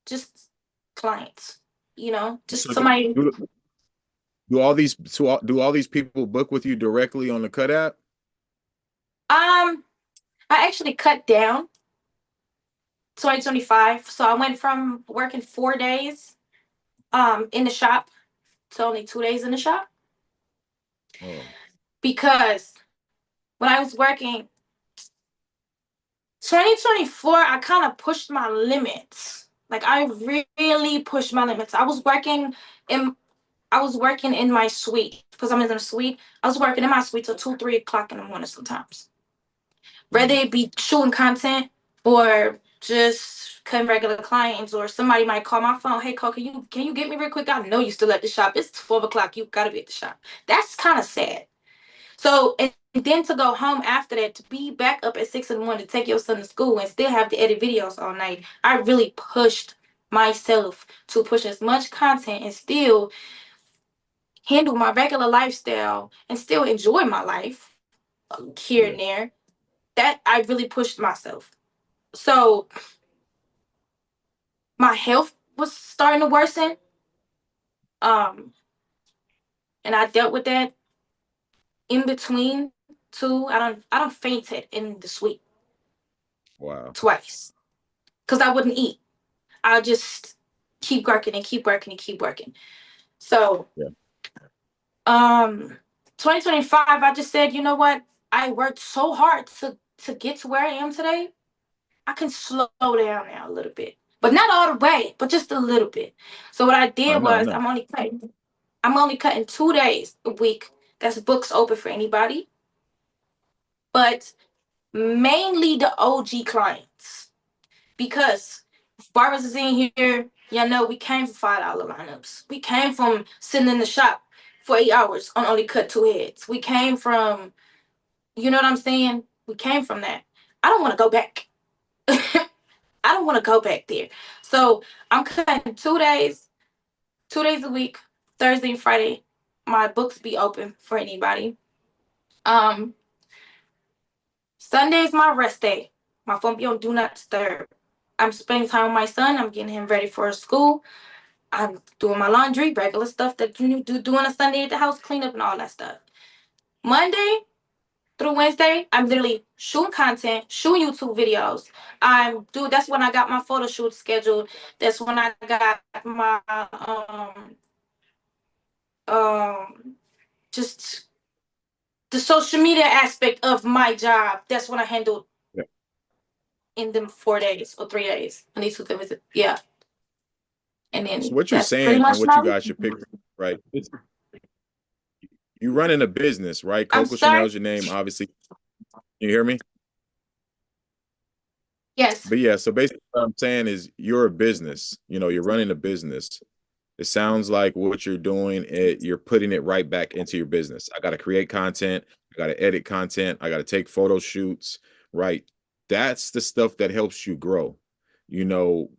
just clients, just So somebody. do all these people book with you directly on the Cut app? I actually cut down 2025. So I went from working 4 days in the shop to only 2 days in the shop. Oh. Because when I was working 2024, I kind of pushed my limits. Like I really pushed my limits. I was working in my suite, because I'm in the suite. I was working in my suite till 2, 3 o'clock in the morning sometimes. Whether it be shooting content or just cutting regular clients, or somebody might call my phone, "Hey, Cole, can you get me real quick? I know you still at the shop. It's 12 o'clock. You gotta be at the shop." That's kind of sad. So, and then to go home after that, to be back up at 6 in the morning to take your son to school and still have to edit videos all night. I really pushed myself to push as much content and still handle my regular lifestyle and still enjoy my life here and there. That I really pushed myself. So my health was starting to worsen. And I dealt with that in between too. I don't fainted in the suite. Wow. Twice. Because I wouldn't eat. I'll just keep working and keep working and keep working. So 2025, I just said, you know what? I worked so hard to get to where I am today. I can slow down now a little bit. but not all the way, but just a little bit. So what I did was No. I'm only cutting 2 days a week. That's books open for anybody, but mainly the OG clients, because if Barbers is in here, y'all know we came from $5 lineups. We came from sitting in the shop for 8 hours on only cut 2 heads. We came from, you know what I'm saying? We came from that. I don't want to go back. I don't want to go back there. So I'm cutting 2 days a week, Thursday and Friday. My books be open for anybody. Sunday is my rest day. My phone be on do not disturb. I'm spending time with my son. I'm getting him ready for school. I'm doing my laundry, regular stuff that you do on a Sunday at the house, clean up and all that stuff. Monday through Wednesday, I'm literally shooting content, shooting YouTube videos. That's when I got my photo shoot scheduled. That's when I got my just the social media aspect of my job. That's when I handled in them 4 days or 3 days. And these 2 things, yeah. And then So what you're that's pretty saying much and what my you guys should pick, right? You running a business, right? I'm Coco.Shinele's sorry. your name, obviously. You hear me? Yes. But yeah, so basically what I'm saying is you're a business. You know, you're running a business. It sounds like what you're doing, you're putting it right back into your business. I got to create content. I got to edit content. I got to take photo shoots, right? That's the stuff that helps you grow. You know,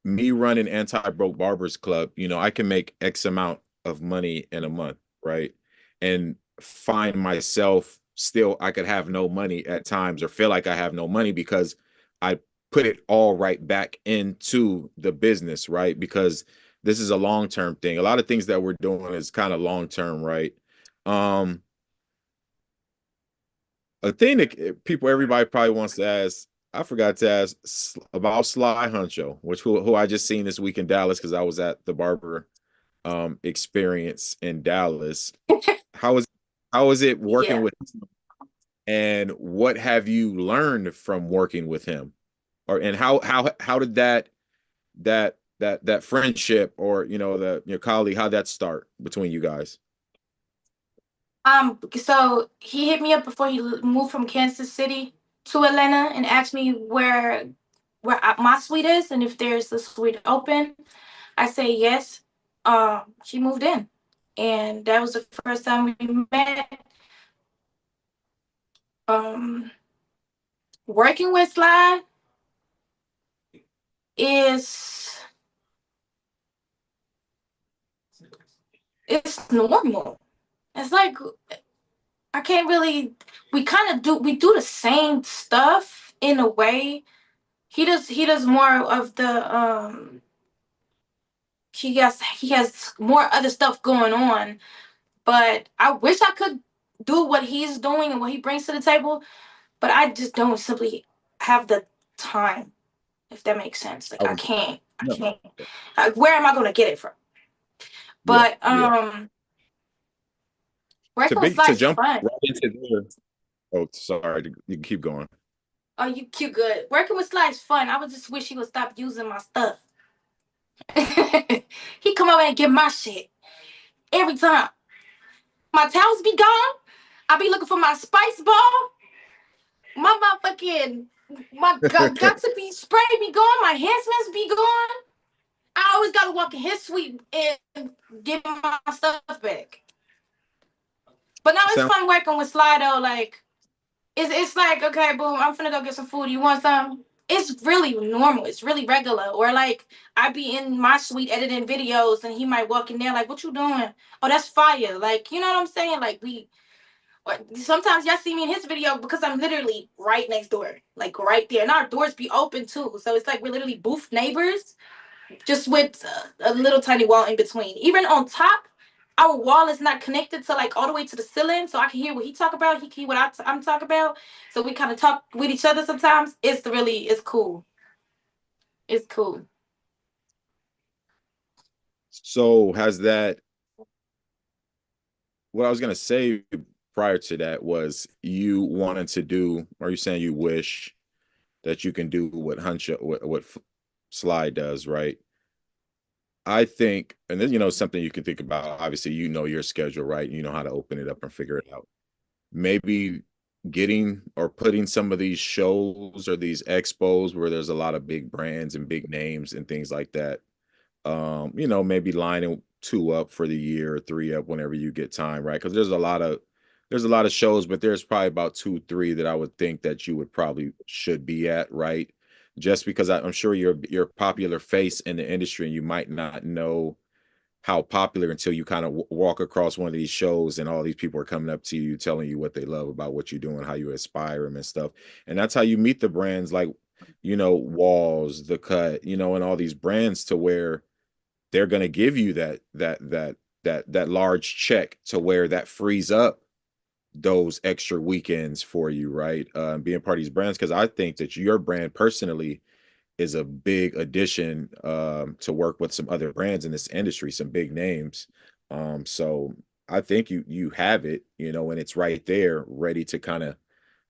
me running Anti-Broke Barbers Club, you know, I can make X amount of money in a month, right? And find myself still, I could have no money at times or feel like I have no money because I put it all right back into the business, right? Because this is a long-term thing. A lot of things that we're doing is kind of long-term, right? A thing that everybody probably wants to ask, I forgot to ask about Sly Huncho, who I just seen this week in Dallas because I was at the Barber experience in Dallas. How is it working Yeah. with him? And what have you learned from working with him? And how did that friendship, or you know, your colleague, how that start between you guys? So he hit me up before he moved from Kansas City to Atlanta and asked me where my suite is and if there's a suite open. I say yes. She moved in, and that was the first time we met. Um, Working with Sly is it's normal. It's like I can't really. We do the same stuff in a way. He does more of the he has more other stuff going on, but I wish I could do what he's doing and what he brings to the table, but I just don't simply have the time, if that makes sense. Like I I was can't I no, can't like, where am I going to get it from? yeah, But yeah. working with To Sly's jump fun. right into there. Oh, sorry, you can keep going. Oh, you cute good. Working with Sly's fun. I would just wish he would stop using my stuff. He come over and get my shit every time. My towels be gone. I be looking for my spice ball. My motherfucking got to be spray be gone. My enhancements be gone. I always gotta walk in his suite and get my stuff back. But now it's Sound fun working with Sly though. Like it's like, okay, boom, I'm finna go get some food. You want some? It's really normal. It's really regular. Or like I be in my suite editing videos and he might walk in there like, what you doing? Oh, that's fire. Like, you know what I'm saying? Like sometimes y'all see me in his video because I'm literally right next door. Like right there. And our doors be open too. So it's like we're literally booth neighbors, just with a little tiny wall in between. Even on top, our wall is not connected to like all the way to the ceiling, so I can hear what he talk about. He can hear what I'm talking about. So we kind of talk with each other sometimes. It's cool. It's cool. so has that what I was gonna say prior to that was you wanted to do, are you saying you wish that you can do what Huncho what Sly does, right? I think, and then, something you can think about, obviously, your schedule, right? You know how to open it up and figure it out. Maybe getting or putting some of these shows or these expos where there's a lot of big brands and big names and things like that. Maybe lining 2 up for the year or 3 up whenever you get time, right? Because there's a lot of shows, but there's probably about 2, 3 that I would think that you would probably should be at, right? Just because I'm sure you're a popular face in the industry and you might not know how popular until you kind of walk across one of these shows and all these people are coming up to you telling you what they love about what you're doing, how you inspire them and stuff. And that's how you meet the brands like, Walls, The Cut, and all these brands to where they're going to give you that large check to where that frees up those extra weekends for you, right? Being part of these brands, because I think that your brand personally is a big addition to work with some other brands in this industry, some big names. So I think you have it, and it's right there, ready to kind of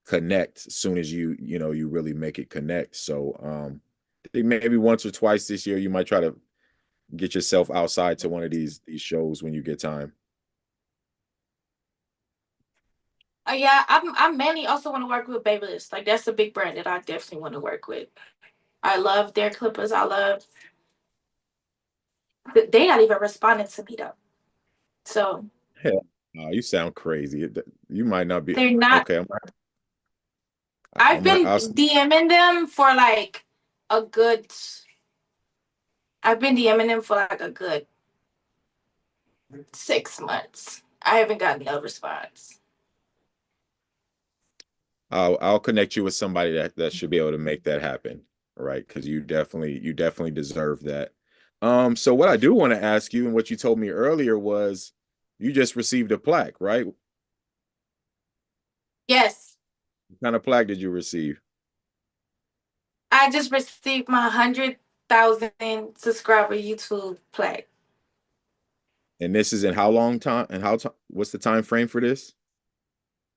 connect as soon as you really make it connect. So I think maybe once or twice this year you might try to get yourself outside to one of these shows when you get time. Yeah, I mainly also want to work with Barbers. Like that's a big brand that I definitely want to work with. I love their clippers. They not even responding to me though. So Hell, you sound crazy. You might not be they're not. okay. I've been DMing them for like a good. I've been DMing them for like a good 6 months. I haven't gotten no response. I'll connect you with somebody that should be able to make that happen, right? Because you definitely deserve that. So what I do want to ask you, and what you told me earlier was, you just received a plaque, right? What Yes, kind of plaque did you receive? I just received my 100,000 subscriber YouTube plaque. And this is in how long time? And what's the time frame for this?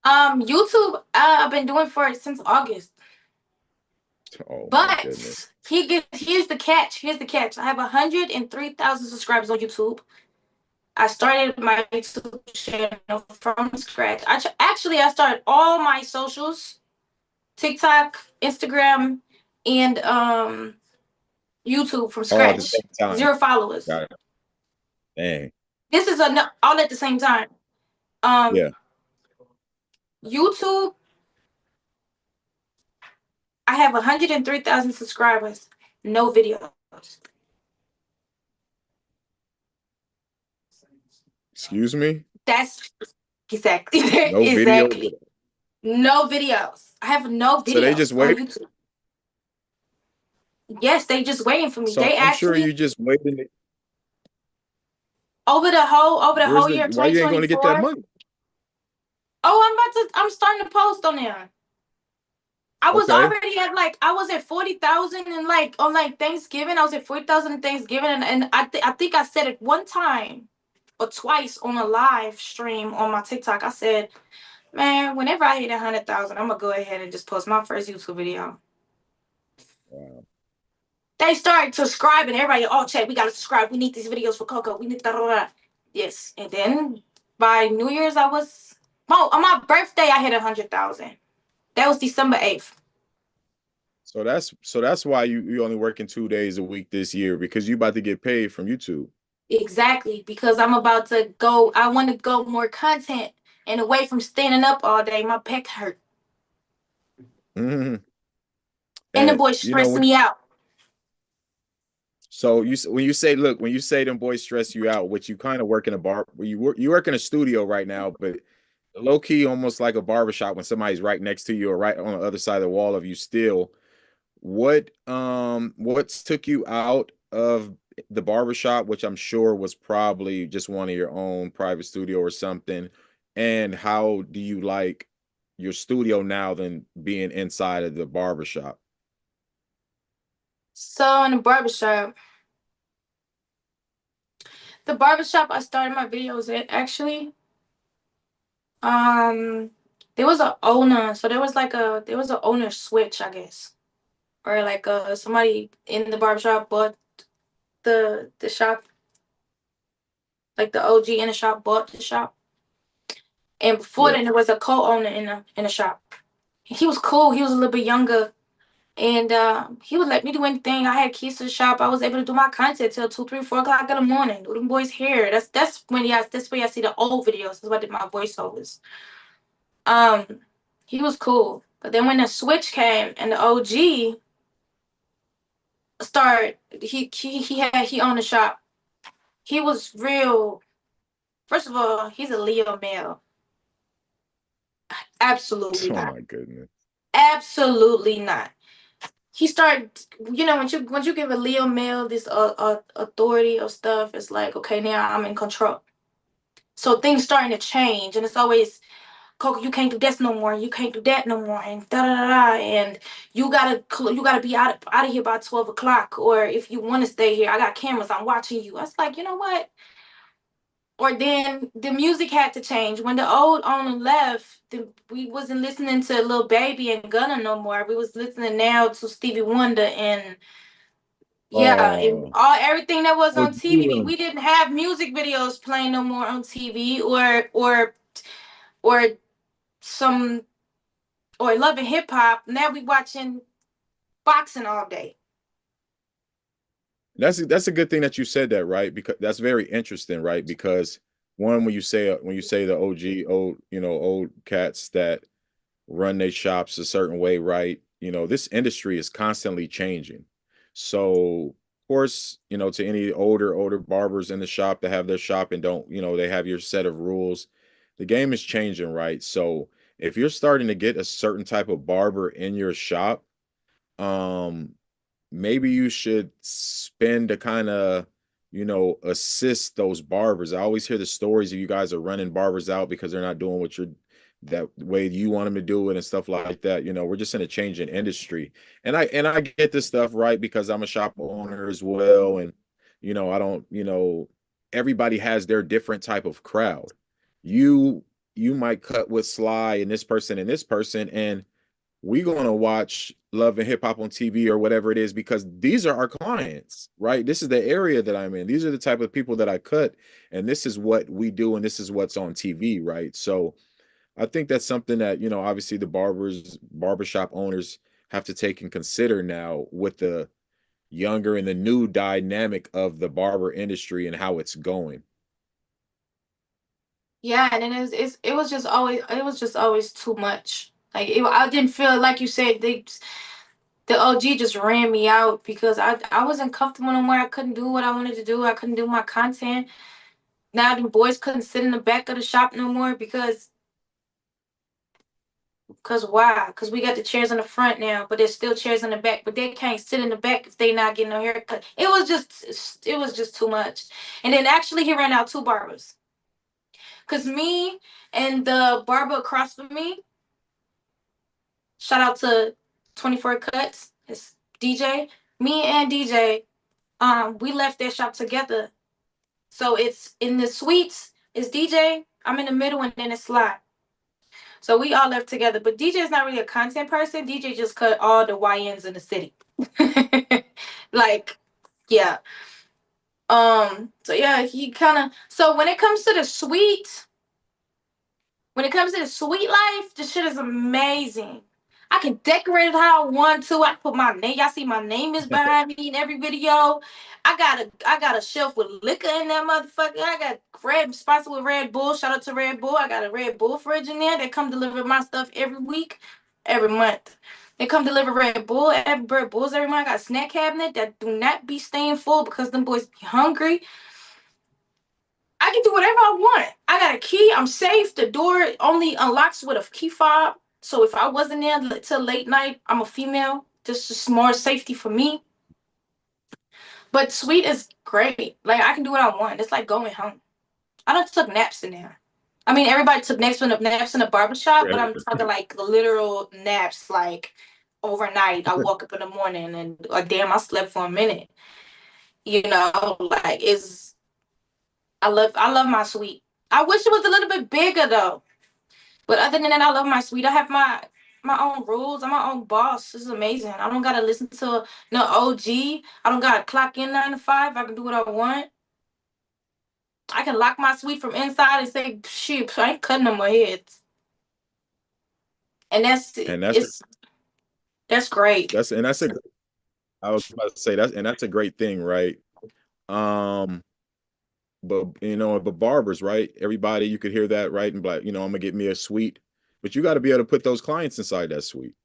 YouTube, I've been doing for it since August. Oh my But goodness. here's the catch. Here's the catch. I have 103,000 subscribers on YouTube. I started my YouTube channel from scratch. I started all my socials, TikTok, Instagram, and YouTube from All at the scratch. same time. 0 followers. Got it. Dang. This is all at the same time. Yeah. YouTube, I have 103,000 subscribers, no videos. Excuse me? That's exactly No video. exactly. No videos. I have no videos So they just on wait. YouTube. Yes, they just waiting for me. So They I'm sure actually you just waiting. over the whole year of Why you ain't going to get that 2024. money? Oh, I'm starting to post on there. I was Okay. already at I was at 40,000 and on Thanksgiving. I was at 40,000 on Thanksgiving, and I think I said it one time or twice on a live stream on my TikTok. I said, man, whenever I hit 100,000, I'm gonna go ahead and just post my first YouTube video. Wow. They started subscribing. Everybody, oh, Chad, we gotta subscribe. We need these videos for Coco. We need that. Yes, and then by New Year's, on my birthday, I hit 100,000. That was December 8th. So that's why you only working 2 days a week this year, because you about to get paid from YouTube. Exactly, because I'm about to go. I want to go more content and away from standing up all day. My back hurt. Mm-hmm. And the boys stress me out. So when you say them boys stress you out, which you kind of work in a bar, you work in a studio right now, but low key almost like a barbershop when somebody's right next to you or right on the other side of the wall of you still. What took you out of the barbershop, which I'm sure was probably just one of your own private studio or something, and how do you like your studio now than being inside of the barbershop? So in the barbershop I started my videos at, actually, there was an owner, so there was an owner switch, I guess. or like somebody in the barbershop bought the shop, like the OG in the shop bought the shop. And before Yeah. then, there was a co-owner in the shop. He was cool. He was a little bit younger, and he would let me do anything. I had keys to the shop. I was able to do my content till 2, 3, 4 o'clock in the morning. Do them boys' hair. That's when that's where y'all see the old videos. That's why I did my voiceovers. Um, he was cool. But then when the switch came and the OG started, he owned the shop. He was real. First of all, he's a Leo male. Absolutely Oh not. my goodness. Absolutely not. He started, when you give a Leo male this authority of stuff, it's like, okay, now I'm in control. So things starting to change, and it's always, Coco, you can't do this no more. You can't do that no more, and da da da da. And you gotta be out of here by 12 o'clock, or if you want to stay here, I got cameras. I'm watching you. I was like, you know what? Or then the music had to change. When the old owner left, we wasn't listening to Lil Baby and Gunna no more. We was listening now to Stevie Wonder and yeah, and Oh, everything that was Oh, on TV. yeah. We didn't have music videos playing no more on TV or some or Love and Hip Hop. Now we watching boxing all day. that's a good thing that you said that, right? Because that's very interesting, right? Because one, when you say the OG old cats that run their shops a certain way, right? This industry is constantly changing. So, of course, to any older barbers in the shop that have their shop and don't, they have your set of rules. The game is changing, right? So, if you're starting to get a certain type of barber in your shop, um, maybe you should spend to kind of, assist those barbers. I always hear the stories of you guys are running barbers out because they're not doing what you're that way you want them to do it and stuff like that. We're just in a changing industry. And I get this stuff, right, because I'm a shop owner as well. And I don't, everybody has their different type of crowd. You you might cut with Sly and this person, and we gonna watch Love and Hip Hop on TV or whatever it is because these are our clients, right? This is the area that I'm in. These are the type of people that I cut, and this is what we do, and this is what's on TV, right? So I think that's something that, obviously the barbershop owners have to take and consider now with the younger and the new dynamic of the barber industry and how it's going. Yeah, and then it was just always too much. Like I didn't feel like you said the OG just ran me out because I wasn't comfortable no more. I couldn't do what I wanted to do. I couldn't do my content. Now the boys couldn't sit in the back of the shop no more because why? Because we got the chairs in the front now, but there's still chairs in the back. But they can't sit in the back if they not getting no haircut. It was just too much. And then actually he ran out 2 barbers. Cause me and the barber across from me, shout out to 24 Cuts, it's DJ. Me and DJ, we left their shop together. So it's in the suites, it's DJ, I'm in the middle, and then it's Sly. So we all left together. But DJ is not really a content person. DJ just cut all the YNs in the city. Like, yeah. So yeah, he kinda so when it comes to the sweet life, this shit is amazing. I can decorate it how I want to. I can put my name. Y'all see my name is behind me in every video. I got a shelf with liquor in that motherfucker. I got Red sponsored with Red Bull. Shout out to Red Bull. I got a Red Bull fridge in there. They come deliver my stuff every week, every month. They come deliver Red Bull, Red Bulls every month. I got a snack cabinet that do not be staying full because them boys be hungry. I can do whatever I want. I got a key. I'm safe. The door only unlocks with a key fob. So if I wasn't there till late night, I'm a female. This is more safety for me. But Sweet is great. Like I can do what I want. It's like going home. I don't took naps in there. I mean, everybody took naps in the barbershop, but I'm talking like literal naps, like overnight. I woke up in the morning and like, damn, I slept for a minute. Like I love my Sweet. I wish it was a little bit bigger though. But other than that, I love my Sweet. I have my my own rules. I'm my own boss. This is amazing. I don't gotta listen to no OG. I don't gotta clock in 9 to 5. I can do what I want. I can lock my suite from inside and say, "Shoot, I ain't cutting no more heads." And that's And that's that's great. that's and that's a I was about to say that's a great thing, right? Um, but but barbers, right? Everybody, you could hear that, right? And like, I'm gonna get me a suite, but you got to be able to put those clients inside that suite,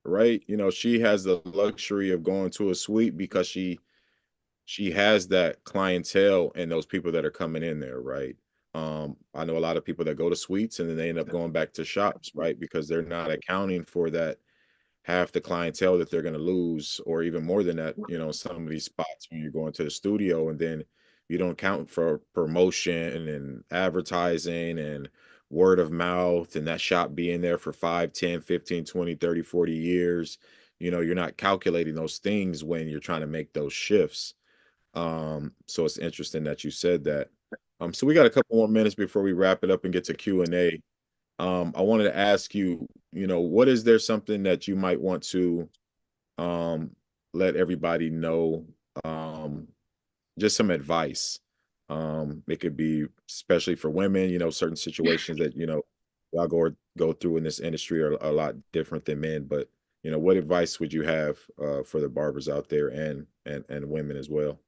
right? She has the luxury of going to a suite because she has that clientele and those people that are coming in there, right? I know a lot of people that go to suites and then they end up going back to shops, right? Because they're not accounting for that half the clientele that they're going to lose, or even more than that, some of these spots when you're going to the studio, and then you don't count for promotion and advertising and word of mouth and that shop being there for 5, 10, 15, 20, 30, 40 years. You're not calculating those things when you're trying to make those shifts. So it's interesting that you said that. So we got a couple more minutes before we wrap it up and get to Q&A. I wanted to ask you, what is there something that you might want to let everybody know? Just some advice. It could be especially for women, certain situations that, y'all go through in this industry are a lot different than men, but what advice would you have for the barbers out there and women as well?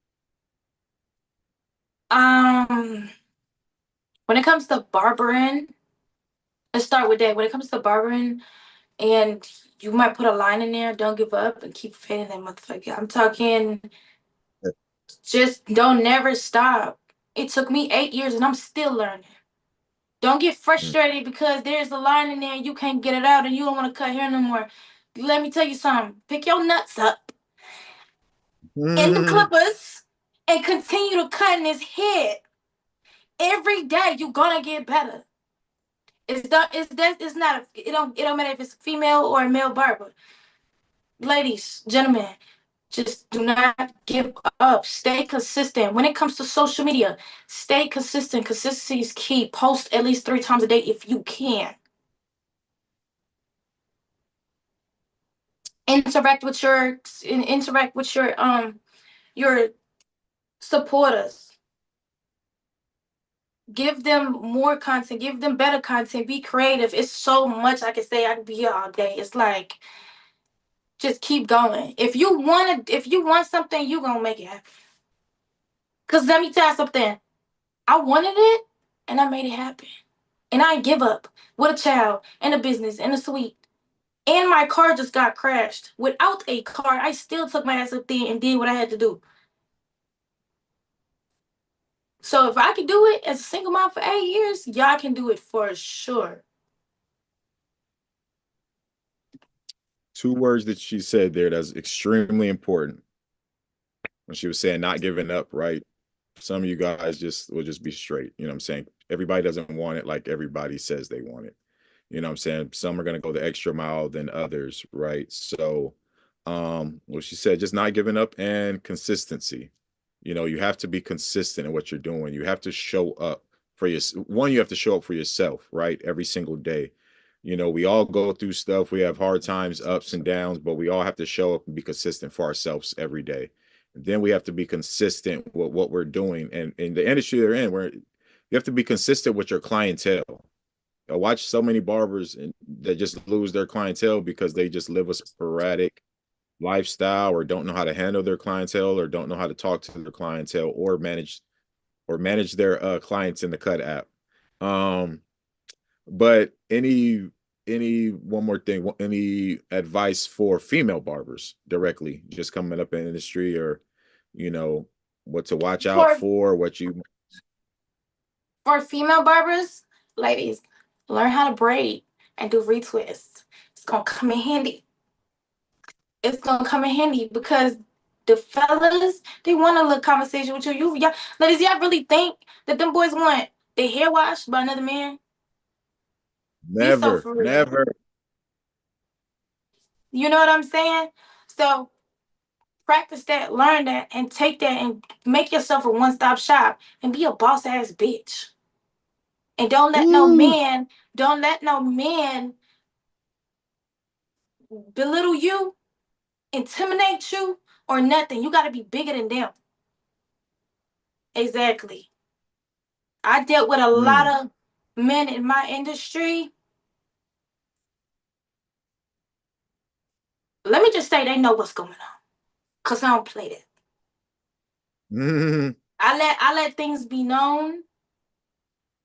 When it comes to barbering, let's start with that. When it comes to barbering, and you might put a line in there, don't give up and keep fading that motherfucker. I'm talking, just don't never stop. It took me 8 years and I'm still learning. Don't get frustrated because there's a line in there and you can't get it out and you don't want to cut hair no more. Let me tell you something. Pick your nuts up in the clippers and continue to cut in his head. Every day you're gonna get better. It's not it don't matter if it's a female or a male barber. Ladies, gentlemen, just do not give up. Stay consistent. When it comes to social media, stay consistent. Consistency is key. Post at least 3 times a day if you can. Interact with your supporters. Give them more content. Give them better content. Be creative. It's so much I can say. I could be here all day. It's like, just keep going. If you want something, you gonna make it happen. Cause let me tell you something. I wanted it and I made it happen. And I didn't give up with a child and a business and a suite. And my car just got crashed. Without a car, I still took my ass up there and did what I had to do. So if I can do it as a single mom for 8 years, y'all can do it for sure. 2 words that she said there that's extremely important. When she was saying not giving up, right? Some of you guys will just be straight. You know what I'm saying? Everybody doesn't want it like everybody says they want it. You know what I'm saying? Some are going to go the extra mile than others, right? So, what she said, just not giving up and consistency. You have to be consistent in what you're doing. You have to show up for you have to show up for yourself, right? Every single day. We all go through stuff. We have hard times, ups and downs, but we all have to show up and be consistent for ourselves every day. Then we have to be consistent with what we're doing. And in the industry they're in, where you have to be consistent with your clientele. I watch so many barbers that just lose their clientele because they just live a sporadic lifestyle, or don't know how to handle their clientele, or don't know how to talk to their clientele, or manage their clients in the cut app. But any one more thing, any advice for female barbers directly just coming up in the industry, or what to watch out for, for female barbers, ladies, learn how to braid and do retwists. It's gonna come in handy. It's gonna come in handy because the fellas, they want a little conversation with you. Y'all, ladies, y'all really think that them boys want their hair washed by another man? Be so never for real. never You know what I'm saying? So practice that, learn that, and take that and make yourself a one-stop shop and be a boss ass bitch. And don't let no man belittle you, intimidate you, or nothing. You got to be bigger than them. Exactly. I dealt with a lot of men in my industry. Let me just say they know what's going on, cause I don't play that. I let things be known.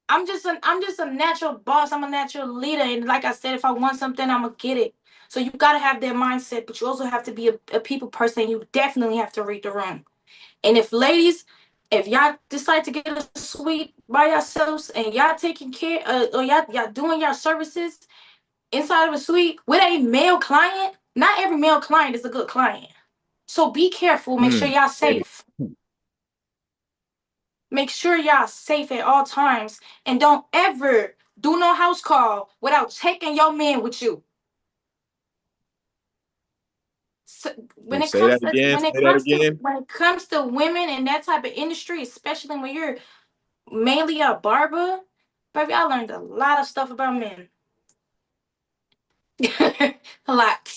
I'm just a natural boss. I'm a natural leader, and like I said, if I want something, I'm gonna get it. So you gotta have that mindset, but you also have to be a people person. You definitely have to read the room. And if ladies, if y'all decide to get a suite by yourselves and y'all taking care, or y'all doing your services inside of a suite with a male client, not every male client is a good client. So be careful. Make sure y'all safe. Make sure y'all safe at all times, and don't ever do no house call without taking your man with you. So when it Say comes that to again. Say that again. when it comes to women in that type of industry, especially when you're mainly a barber, baby, I learned a lot of stuff about men. A lot.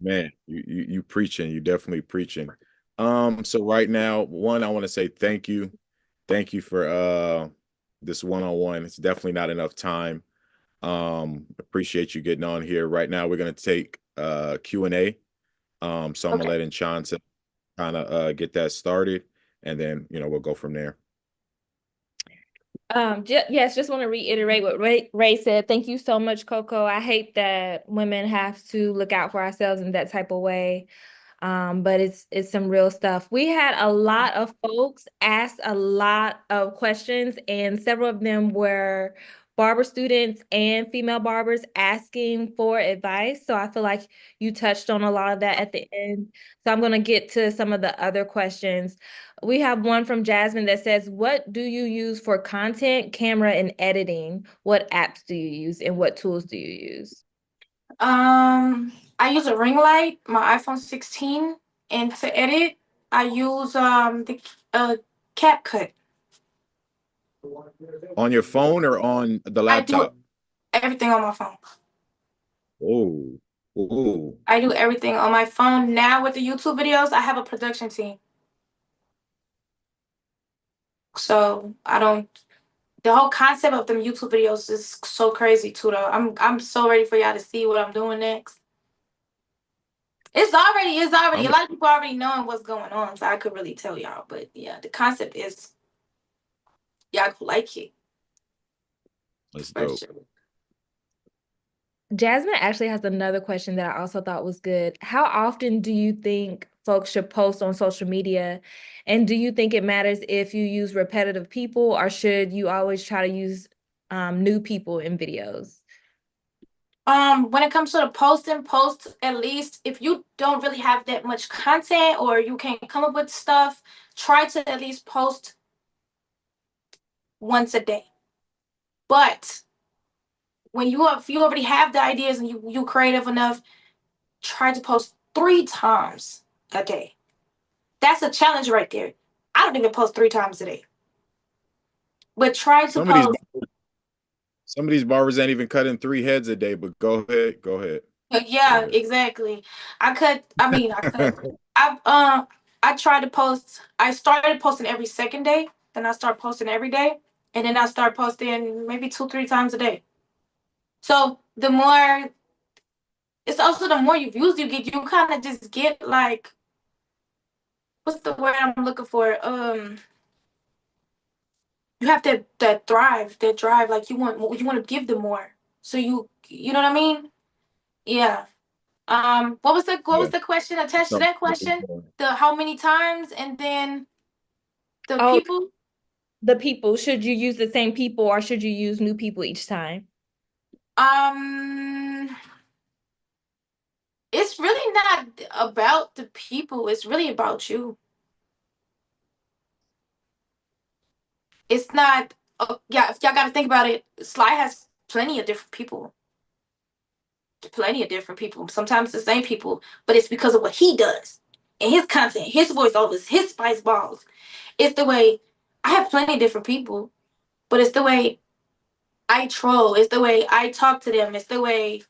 Man, you preaching. You definitely preaching. So right now, one, I want to say thank you. Thank you for this one-on-one. It's definitely not enough time. Appreciate you getting on here. Right now, we're gonna take Q&A. So I'm gonna let Enchanta kind of get that started, and then we'll go from there. Yes, just want to reiterate what Ray said. Thank you so much, Coco. I hate that women have to look out for ourselves in that type of way. But it's some real stuff. We had a lot of folks ask a lot of questions, and several of them were barber students and female barbers asking for advice. So I feel like you touched on a lot of that at the end. So I'm going to get to some of the other questions. We have one from Jasmine that says, what do you use for content, camera, and editing? What apps do you use, and what tools do you use? I use a ring light, my iPhone 16, and to edit, I use the CapCut. On your phone or on the I do laptop? everything on my phone. Oh. I do everything on my phone. Now with the YouTube videos, I have a production team. So I don't, the whole concept of them YouTube videos is so crazy too though. I'm so ready for y'all to see what I'm doing next. It's already a lot of people already knowing what's going on, so I could really tell y'all. But yeah, the concept is y'all could like it. That's dope. Sure. Jasmine actually has another question that I also thought was good. How often do you think folks should post on social media? And do you think it matters if you use repetitive people, or should you always try to use new people in videos? When it comes to the posting, post at least if you don't really have that much content or you can't come up with stuff, try to at least post once a day. But if you already have the ideas and you creative enough, try to post 3 times a day. That's a challenge right there. I don't even post 3 times a day. But try to post. Some of these barbers ain't even cutting 3 heads a day, but go ahead. Yeah, exactly. I try to post. I started posting every second day, then I start posting every day, and then I start posting maybe 2-3 times a day. So the more you views you get, you kind of just get like, what's the word I'm looking for? You have that drive, like you want to give them more. So you know what I mean? Yeah. What was the question attached to that question? The how many times, and then the people? The people. Should you use the same people, or should you use new people each time? It's really not about the people. It's really about you. It's not. Yeah, if y'all got to think about it, Sly has plenty of different people. Sometimes the same people, but it's because of what he does and his content, his voiceovers, his spice balls. It's the way I have plenty of different people, but it's the way I troll. It's the way I talk to them. It's the way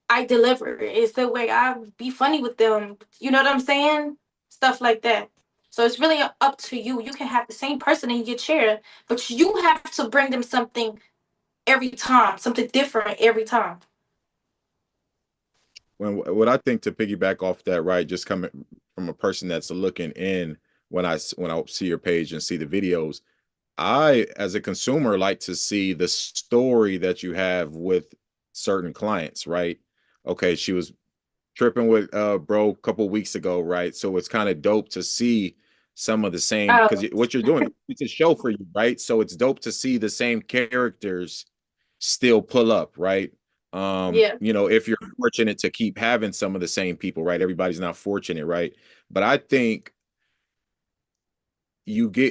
I deliver. It's the way I be funny with them. You know what I'm saying? Stuff like that. So it's really up to you. You can have the same person in your chair, but you have to bring them something every time, something different every time. When what I think, to piggyback off that, right, just coming from a person that's looking in, when I see your page and see the videos, I, as a consumer, like to see the story that you have with certain clients, right? Okay, she was tripping with bro a couple weeks ago, right? So it's kind of dope to see some of the same, because Oh, what you're doing, it's a show for you, right? So it's dope to see the same characters still pull up, right? yeah. If you're fortunate to keep having some of the same people, right? Everybody's not fortunate, right? But I think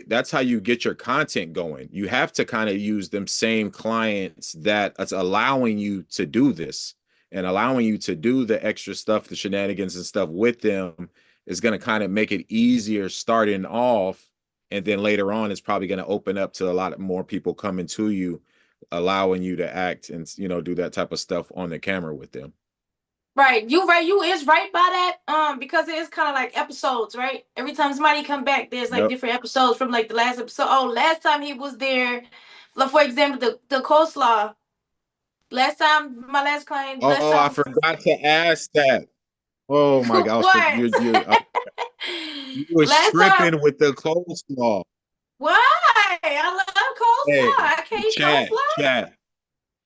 that's how you get your content going. You have to kind of use them same clients that's allowing you to do this, and allowing you to do the extra stuff, the shenanigans and stuff with them is going to kind of make it easier starting off. And then later on, it's probably going to open up to a lot more people coming to you, allowing you to act and, do that type of stuff on the camera with them. Right. You right. You is right by that. Because it is kind of like episodes, right? Every time somebody come back, there's like Yep. different episodes from like the last episode. Oh, last time he was there, like for example, the coleslaw. Last time, my last client. Last Oh, I time. forgot to ask that. Oh my gosh, What? you was Last time. tripping with the coleslaw. Why? I love Hey, coleslaw. I can't eat chat, coleslaw. chat,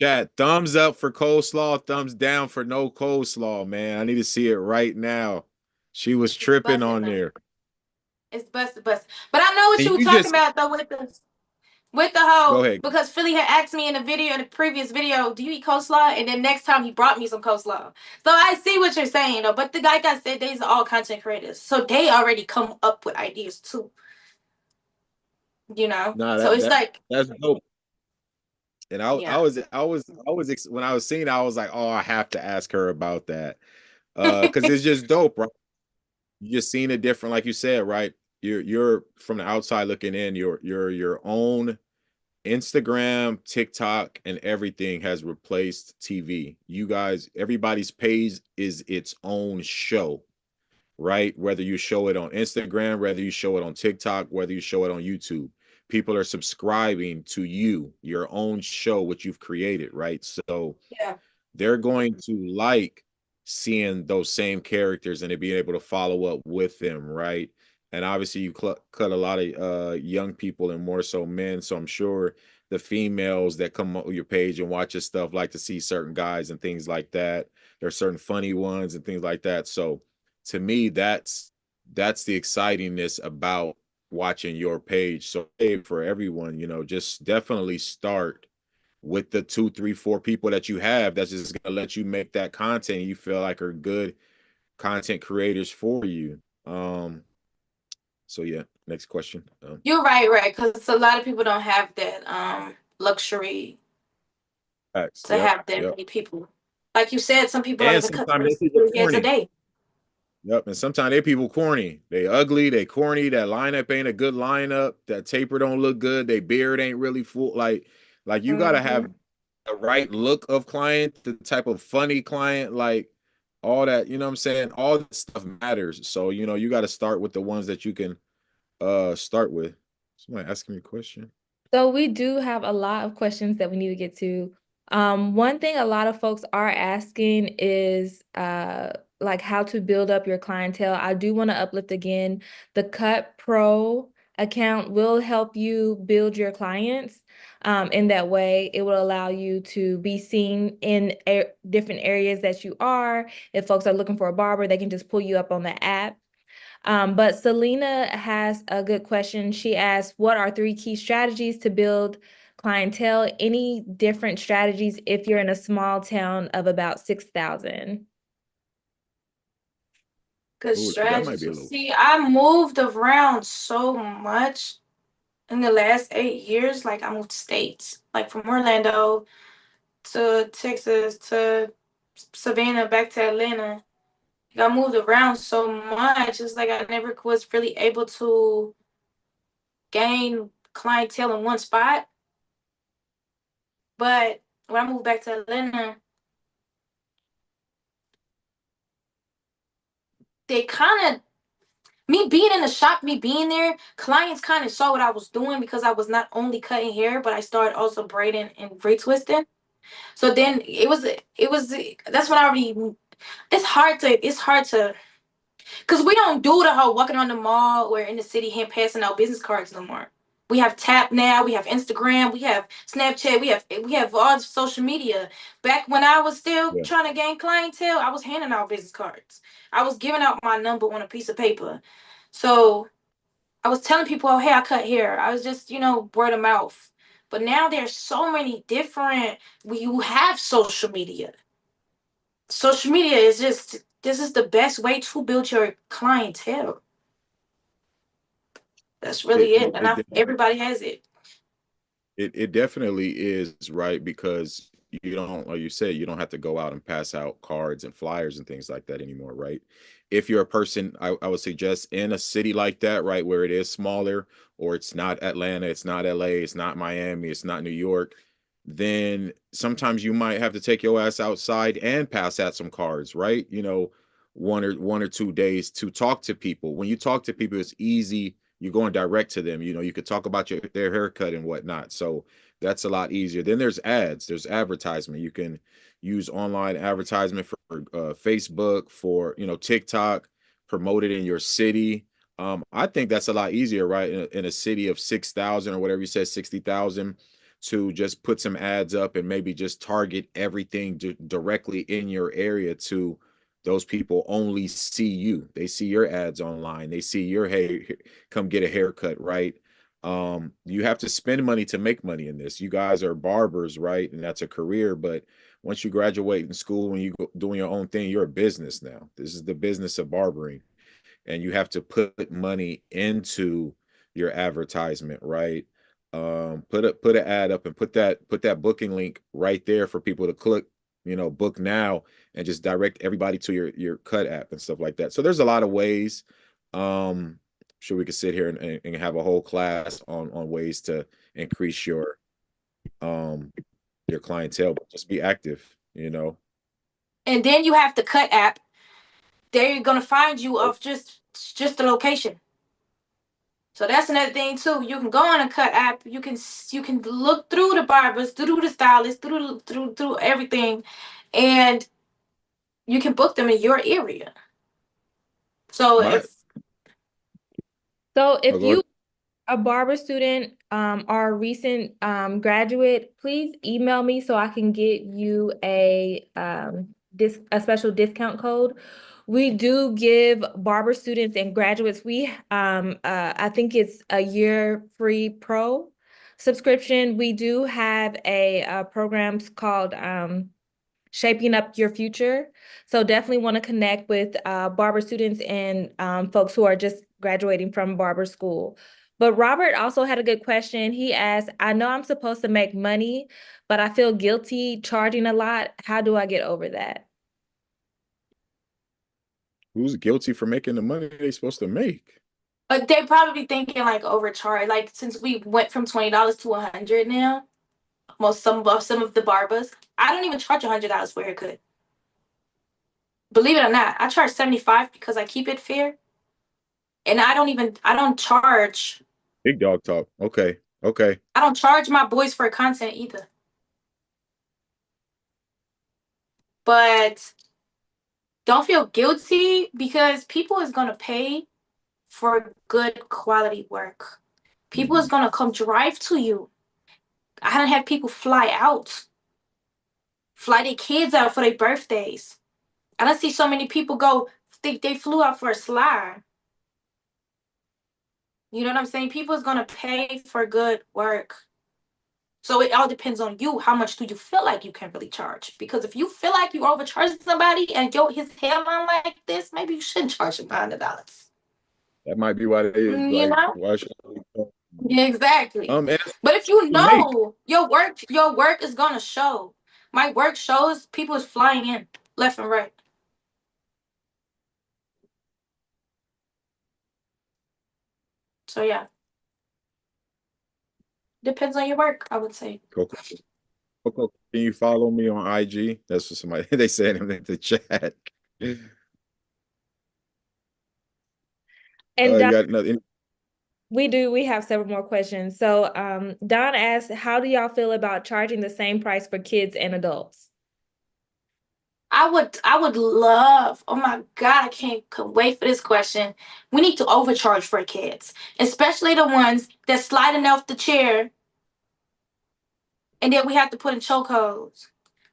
chat. Thumbs up for coleslaw, thumbs down for no coleslaw, man. I need to see it right now. She was It's tripping busted, on man. there. It's busted, busted. But I know what And you were you talking just about though with the go whole, ahead. because Philly had asked me in the previous video, do you eat coleslaw? And then next time he brought me some coleslaw. So I see what you're saying though. But like I said, these are all content creators. So they already come up with ideas too. Nah, So it's like, that's dope. And yeah. when I was seeing it, I was like, oh, I have to ask her about that. Because it's just dope, right? You just seeing it different, like you said, right? You're from the outside looking in, your own Instagram, TikTok, and everything has replaced TV. You guys, everybody's page is its own show, right? Whether you show it on Instagram, whether you show it on TikTok, whether you show it on YouTube, people are subscribing to your own show, which you've created, right? So Yeah. they're going to like seeing those same characters and being able to follow up with them, right? And obviously you cut a lot of young people and more so men, so I'm sure the females that come on your page and watch your stuff like to see certain guys and things like that. There's certain funny ones and things like that. So to me, that's the excitingness about watching your page. So hey, for everyone, just definitely start with the 2, 3, 4 people that you have that's just gonna let you make that content you feel like are good content creators for you. So yeah, next question. You're right, because a lot of people don't have that luxury Facts. to Yep, have that yep. many people. Like you said, some people And like to cut sometimes they their people heads a corny. day. Yep, and sometimes they people corny. They ugly, they corny, that lineup ain't a good lineup, that taper don't look good, they beard ain't really full. Like you gotta have the right look of client, the type of funny client, like all that, you know what I'm saying? All that stuff matters. So, you got to start with the ones that you can start with. Somebody asking me a question. So we do have a lot of questions that we need to get to. One thing a lot of folks are asking is like how to build up your clientele. I do want to uplift again, the Cut Pro account will help you build your clients. In that way, it will allow you to be seen in different areas that you are. If folks are looking for a barber, they can just pull you up on the app. But Selena has a good question. She asked, what are 3 key strategies to build clientele? Any different strategies if you're in a small town of about 6,000? Good Ooh, that might be a strategy. little. See, I moved around so much in the last 8 years. Like I moved states, like from Orlando to Texas to Savannah back to Atlanta. Like, I moved around so much. It's like I never was really able to gain clientele in one spot. But when I moved back to Atlanta, they kind of, me being in the shop, me being there, clients kind of saw what I was doing because I was not only cutting hair, but I started also braiding and retwisting. So then that's when I already, it's hard to, because we don't do the whole walking on the mall or in the city hand passing out business cards no more. We have Tap now, we have Instagram, we have Snapchat, we have all social media. Back when I was still Yeah. trying to gain clientele, I was handing out business cards. I was giving out my number on a piece of paper. So I was telling people, oh, hey, I cut hair. I was just, word of mouth. But now there's so many different, you have social media. Social media is just, this is the best way to build your clientele. That's really it. And everybody has it. It definitely is, right? Because you don't, like you said, you don't have to go out and pass out cards and flyers and things like that anymore, right? If you're a person, I would suggest in a city like that, right, where it is smaller, or it's not Atlanta, it's not LA, it's not Miami, it's not New York, then sometimes you might have to take your ass outside and pass out some cards, right? 1 or 2 days to talk to people. When you talk to people, it's easy. You're going direct to them. You could talk about their haircut and whatnot. So that's a lot easier. Then there's ads, there's advertisement. You can use online advertisement for Facebook, for TikTok, promote it in your city. I think that's a lot easier, right? In a city of 6,000 or whatever you said, 60,000, to just put some ads up and maybe just target everything directly in your area to those people. Only see you. They see your ads online. They see your, hey, come get a haircut, right? You have to spend money to make money in this. You guys are barbers, right? And that's a career. But once you graduate in school and you go doing your own thing, you're a business now. This is the business of barbering. And you have to put money into your advertisement, right? Put an ad up and put that booking link right there for people to click, book now, and just direct everybody to your cut app and stuff like that. So there's a lot of ways. Sure, we could sit here and have a whole class on ways to increase your clientele, but just be active. And then you have the cut app. They're gonna find you off just the location. So that's another thing too. You can go on a cut app. You can look through the barbers, through the stylists, through everything, and you can book them in your area. So My If go you ahead. a barber student or a recent graduate, please email me so I can get you a special discount code. We do give barber students and graduates, I think it's a year free pro subscription. We do have a program called Shaping Up Your Future. So definitely want to connect with barber students and folks who are just graduating from barber school. But Robert also had a good question. He asked, I know I'm supposed to make money, but I feel guilty charging a lot. How do I get over that? Who's guilty for making the money they're supposed to make? But they probably thinking like overcharge. Like since we went from $20 to $100 now, some of the barbers, I don't even charge $100 for a haircut. Believe it or not, I charge 75 because I keep it fair. And I don't charge. Big dog talk. Okay. Okay. I don't charge my boys for content either. But don't feel guilty because people is gonna pay for good quality work. People is gonna come drive to you. I don't have people fly their kids out for their birthdays. I don't see so many people go think they flew out for a slide. You know what I'm saying? People is gonna pay for good work. So it all depends on you. How much do you feel like you can really charge? Because if you feel like you overcharging somebody and his hairline like this, maybe you shouldn't charge him $100. That might be what it is. You Like, know? why should Yeah, exactly. and But if you make know your work is gonna show. My work shows people is flying in left and right. So yeah. Depends on your work, I would say. Coco. Coco, can you follow me on IG? That's what somebody they said in the chat. And You Don, got another? we have several more questions. So Don asked, how do y'all feel about charging the same price for kids and adults? I would love, oh my God, I can't wait for this question. We need to overcharge for kids, especially the ones that sliding off the chair and then we have to put in chokeholds.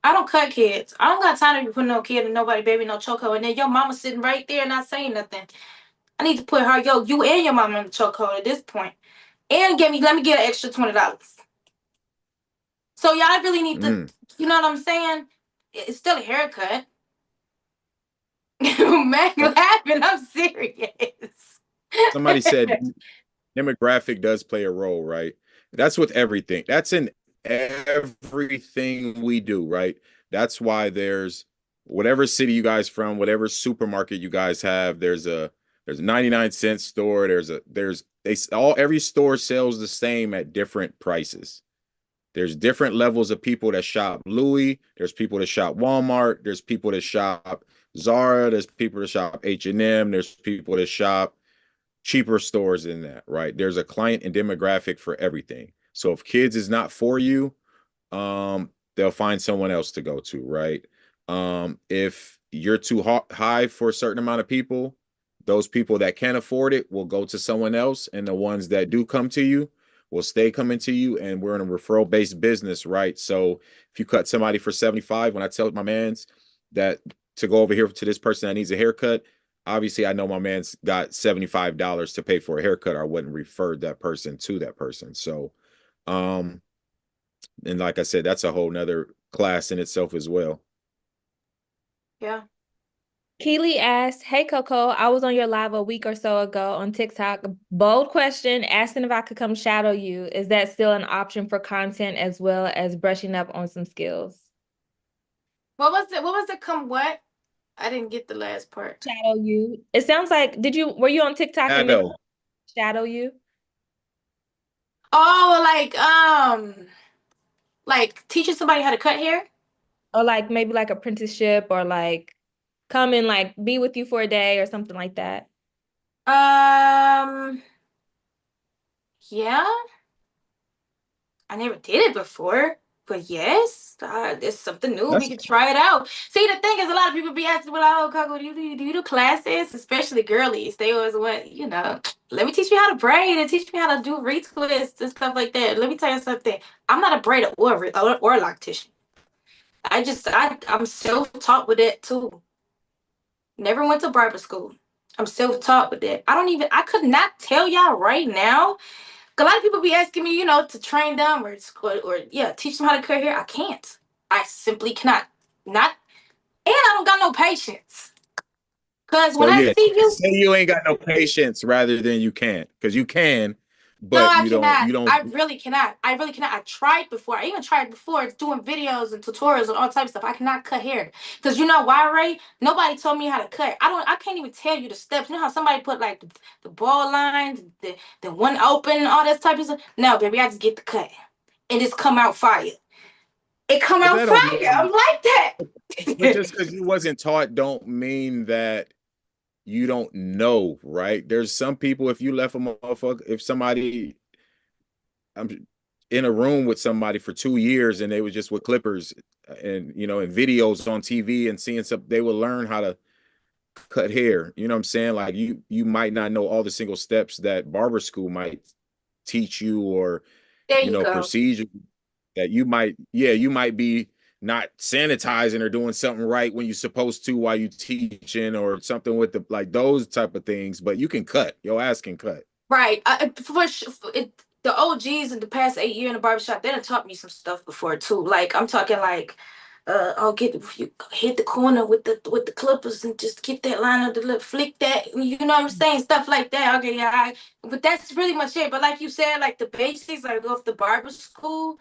I don't cut kids. I don't got time to be putting no kid and nobody baby no chokehold. And then your mama sitting right there not saying nothing. I need to put her, you and your mama in the chokehold at this point. And let me get an extra $20. So y'all really need to, you know what I'm saying? It's still a haircut. Man, Oh, laughing. I'm serious. somebody said demographic does play a role, right? That's with everything. That's in everything we do, right? That's why there's whatever city you guys from, whatever supermarket you guys have, there's a 99-cent store, every store sells the same at different prices. There's different levels of people that shop Louis, there's people that shop Walmart, there's people that shop Zara, there's people that shop H&M, there's people that shop cheaper stores than that, right? There's a client and demographic for everything. So if kids is not for you, they'll find someone else to go to, right? If you're too high for a certain amount of people, those people that can't afford it will go to someone else, and the ones that do come to you will stay coming to you. And we're in a referral based business, right? So if you cut somebody for 75, when I tell my mans that to go over here to this person that needs a haircut, obviously I know my man's got $75 to pay for a haircut, or I wouldn't refer that person to that person. So and like I said, that's a whole nother class in itself as well. Yeah. Keely asked, hey Coco, I was on your live a week or so ago on TikTok. Bold question, asking if I could come shadow you. Is that still an option for content as well as brushing up on some skills? What was it? What was it? Come what? I didn't get the last part. Shadow you. It sounds like, were you on TikTok and then Shadow. shadow you? Oh, like teaching somebody how to cut hair? Or like maybe like apprenticeship, or like come and like be with you for a day or something like that. Yeah. I never did it before, but yes, it's something new. We That's can try it out. See, the thing is, a lot of people be asking, "Well, oh, Coco, do you do classes?" Especially girlies. They always want, let me teach you how to braid and teach me how to do retwists and stuff like that. Let me tell you something. I'm not a braider or a loctician. I'm self-taught with it too. Never went to barber school. I'm self-taught with that. I could not tell y'all right now. A lot of people be asking me, to train them or yeah, teach them how to cut hair. I can't. I simply cannot. Not, and I don't got no patience. Cause when so I yeah, see you, say you ain't got no patience rather than you can't, because you can, no, but I you don't cannot. you don't I really cannot. I really cannot. I tried before. I even tried before doing videos and tutorials and all types of stuff. I cannot cut hair. Cause you know why, Ray? Nobody told me how to cut. I can't even tell you the steps. You know how somebody put like the ball lines, the one open and all that type of stuff? No, baby, I just get the cut. And just come out fire. It come but out that don't fire. mean, I'm like but that. just because you wasn't taught don't mean that you don't know, right? There's some people, if you left a motherfucker, if somebody, I'm in a room with somebody for 2 years and they was just with clippers and and videos on TV and seeing something, they will learn how to cut hair. You know what I'm saying? Like you might not know all the single steps that barber school might teach you, or There you go. procedure that you might be not sanitizing or doing something right when you're supposed to while you teaching, or something with like those type of things, but you can cut. Your ass can cut. Right. The OGs in the past 8 years in the barbershop, they done taught me some stuff before too. Like I'm talking like, I'll get if you hit the corner with the clippers and just get that line of the lip, flick that. You know what I'm saying? Stuff like that. Okay, yeah. But that's pretty much it. But like you said, like the basics, like go off the barber school.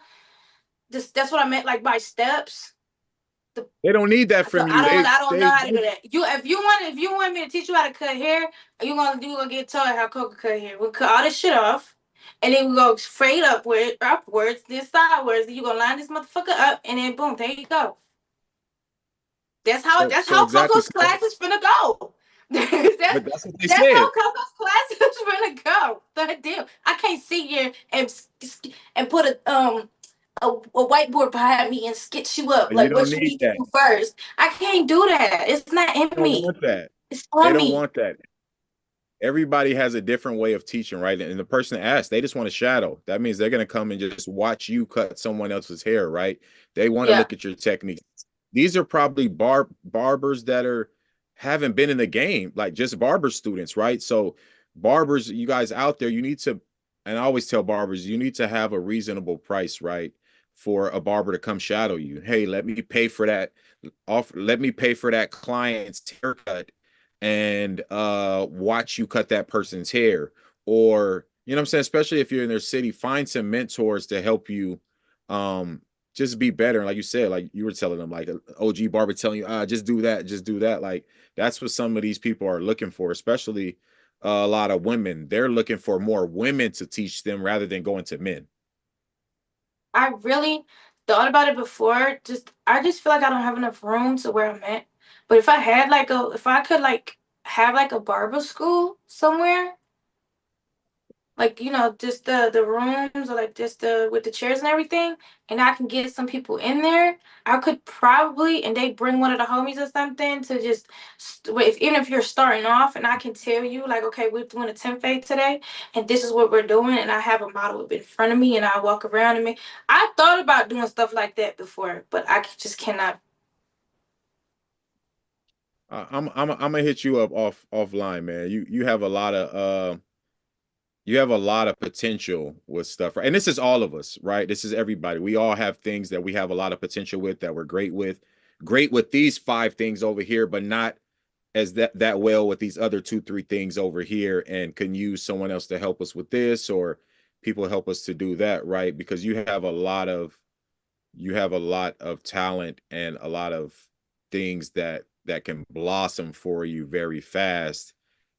That's what I meant, like by steps. They don't need that So from you. I don't know how to do that. If you want me to teach you how to cut hair, you gonna get taught how Coco cut hair. We'll cut all this shit off, and then we go straight upwards, then sideways. Then you gonna line this motherfucker up, and then boom, there you go. That's so how exactly. Coco's class is finna go. But that's that's what they that's said. how Coco's class is gonna go. The deal. I can't sit here and put a whiteboard behind me and sketch you up You like don't what you need need to that. do first. I can't do that. It's not in They don't me. want that. It's They on don't me. want that. Everybody has a different way of teaching, right? And the person asked, they just want to shadow. That means they're going to come and just watch you cut someone else's hair, right? They want to Yeah. look at your techniques. These are probably barbers that are haven't been in the game, like just barber students, right? So barbers, you guys out there, you need to, and I always tell barbers, you need to have a reasonable price, right? For a barber to come shadow you. Hey, let me pay for that let me pay for that client's haircut and watch you cut that person's hair. Or you know what I'm saying, especially if you're in their city, find some mentors to help you just be better. And like you said, like you were telling them, like OG barber telling you, just do that, just do that. Like that's what some of these people are looking for, especially a lot of women. They're looking for more women to teach them rather than going to men. I really thought about it before. I just feel like I don't have enough room to where I'm at. But if I could like have like a barber school somewhere, like just the rooms or like just the with the chairs and everything, and I can get some people in there, I could probably, and they bring one of the homies or something to just even if you're starting off, and I can tell you like, okay, we're doing a 10 fade today and this is what we're doing, and I have a model up in front of me and I walk around and me. I thought about doing stuff like that before, but I just cannot. I'm gonna hit you up offline, man. You have a lot of you have a lot of potential with stuff, right? And this is all of us, right? This is everybody. We all have things that we have a lot of potential with, that we're great with. Great with these 5 things over here, but not as that well with these other 2 3 things over here, and can use someone else to help us with this, or people help us to do that, right? Because you have a lot of talent and a lot of things that can blossom for you very fast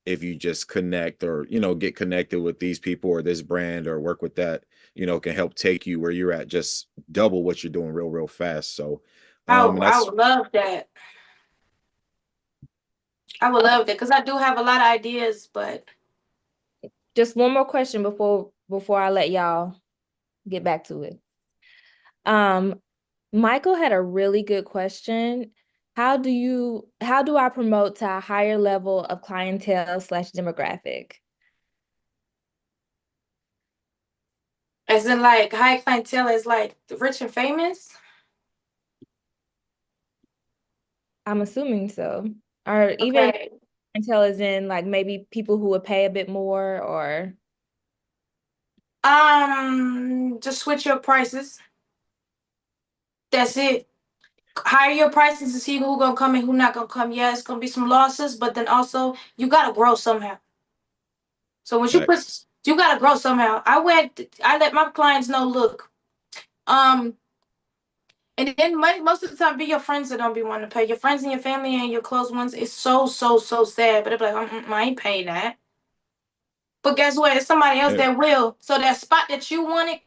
if you just connect, or get connected with these people or this brand, or work with that, can help take you where you're at, just double what you're doing real fast. So and I that's would love that. I would love that because I do have a lot of ideas, but Just one more question before I let y'all get back to it. Michael had a really good question. How do I promote to a higher level of clientele slash demographic? as in like high clientele is like the rich and famous. I'm assuming so. Or even Okay. clientele is in like maybe people who would pay a bit more, or Just switch your prices. That's it. Higher your prices to see who gonna come and who not gonna come. Yeah, it's gonna be some losses, but then also you gotta grow somehow. So when facts. you gotta grow somehow. I let my clients know, look, um, and then most of the time, be your friends that don't be wanting to pay. Your friends and your family and your close ones. It's so sad. But they're like, I ain't paying that. But guess what? It's somebody else Yeah. that will. So that spot that you wanted,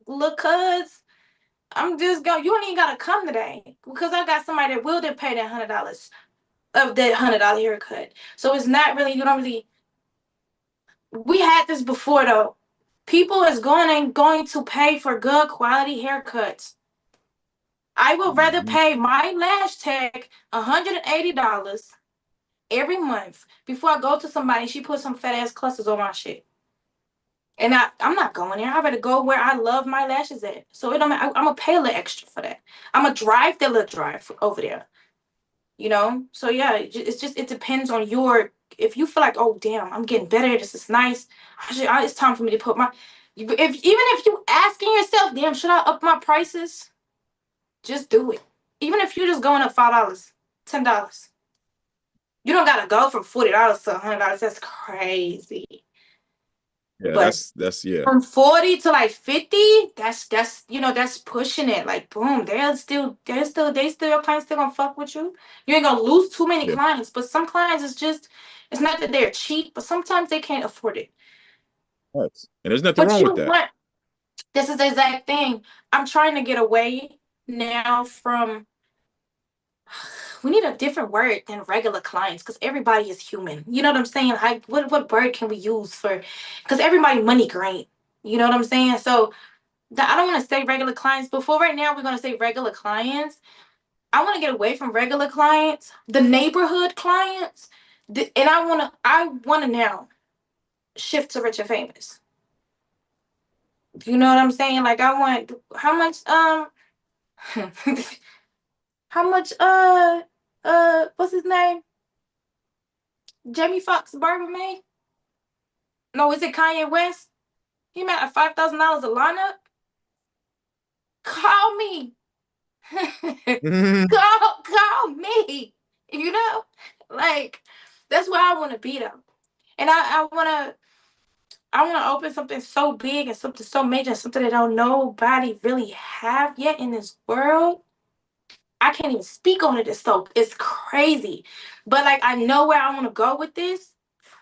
look, cuz I'm just going. You ain't even gotta come today because I got somebody that will pay that $100 of that $100 haircut. So it's not really, you don't really. We had this before though. People is going to pay for good quality haircuts. I would rather Mhm. pay my lash tag $180 every month before I go to somebody and she put some fat ass clusters on my shit. And I'm not going there. I better go where I love my lashes at. So it don't matter. I'm gonna pay a little extra for that. I'm gonna drive that little drive over there. So yeah, it depends on your. If you feel like, oh damn, I'm getting better. This is nice. It's time for me to put my. Even if you asking yourself, damn, should I up my prices? Just do it. Even if you're just going up $5, $10. You don't gotta go from $40 to $100. That's crazy. Yeah, But that's yeah. from 40 to like 50, that's pushing it. Like boom, your clients still gonna fuck with you. You ain't gonna lose too many Yeah. clients, but some clients it's not that they're cheap, but sometimes they can't afford it. Facts. And there's nothing But wrong with that. this is the exact thing. I'm trying to get away now from we need a different word than regular clients because everybody is human. You know what I'm saying? Like, what word can we use for? Because everybody money green. You know what I'm saying? So I don't want to say regular clients, but for right now, we're gonna say regular clients. I want to get away from regular clients, the neighborhood clients, and I wanna now shift to rich and famous. You know what I'm saying? Like, I want how much how much what's his name? Jamie Foxx Barber made? No, is it Kanye West? He made a $5,000 a lineup. Call me. call me. You know, like that's where I want to be though, and I want to open something so big and something so major, something that don't nobody really have yet in this world. I can't even speak on it. It's crazy, but like I know where I want to go with this,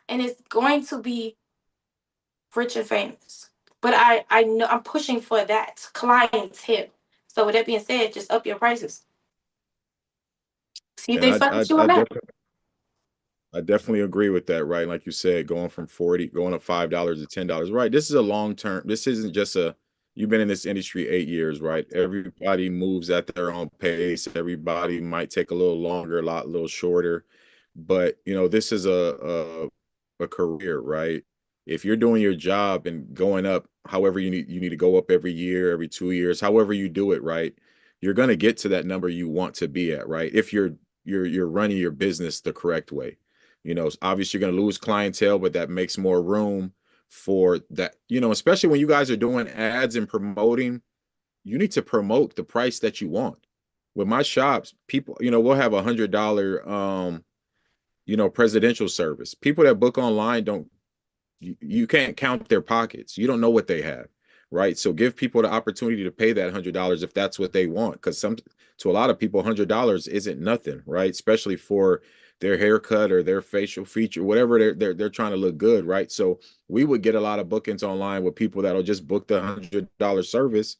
and it's going to be rich and famous. But I know I'm pushing for that clientele. So with that being said, just up your prices. See if And they fuck with you on that. I definitely agree with that, right? Like you said, going from 40, going up $5 to $10. Right. This is a long term. This isn't just you've been in this industry 8 years, right? Everybody moves at their own pace. Everybody might take a little longer, a little shorter. But this is a career, right? If you're doing your job and going up, however you need to go up every year, every 2 years, however you do it, right? You're gonna get to that number you want to be at, right? If you're running your business the correct way. Obviously you're going to lose clientele, but that makes more room for that, especially when you guys are doing ads and promoting, you need to promote the price that you want. With my shops, people, we'll have $100, presidential service. People that book online you can't count their pockets. You don't know what they have, right? So give people the opportunity to pay that $100 if that's what they want, because to a lot of people, $100 isn't nothing, right? Especially for their haircut or their facial feature, whatever they're trying to look good, right? So we would get a lot of bookings online with people that'll just book the $100 service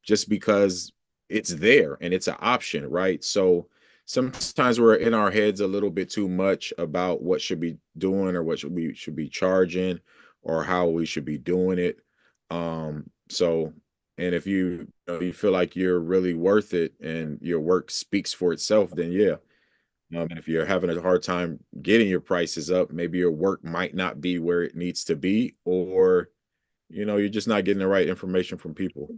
just because it's there and it's an option, right? So sometimes we're in our heads a little bit too much about what should be doing or what should be charging or how we should be doing it. So, and if you feel like you're really worth it and your work speaks for itself, then yeah. And if you're having a hard time getting your prices up, maybe your work might not be where it needs to be, or you're just not getting the right information from people.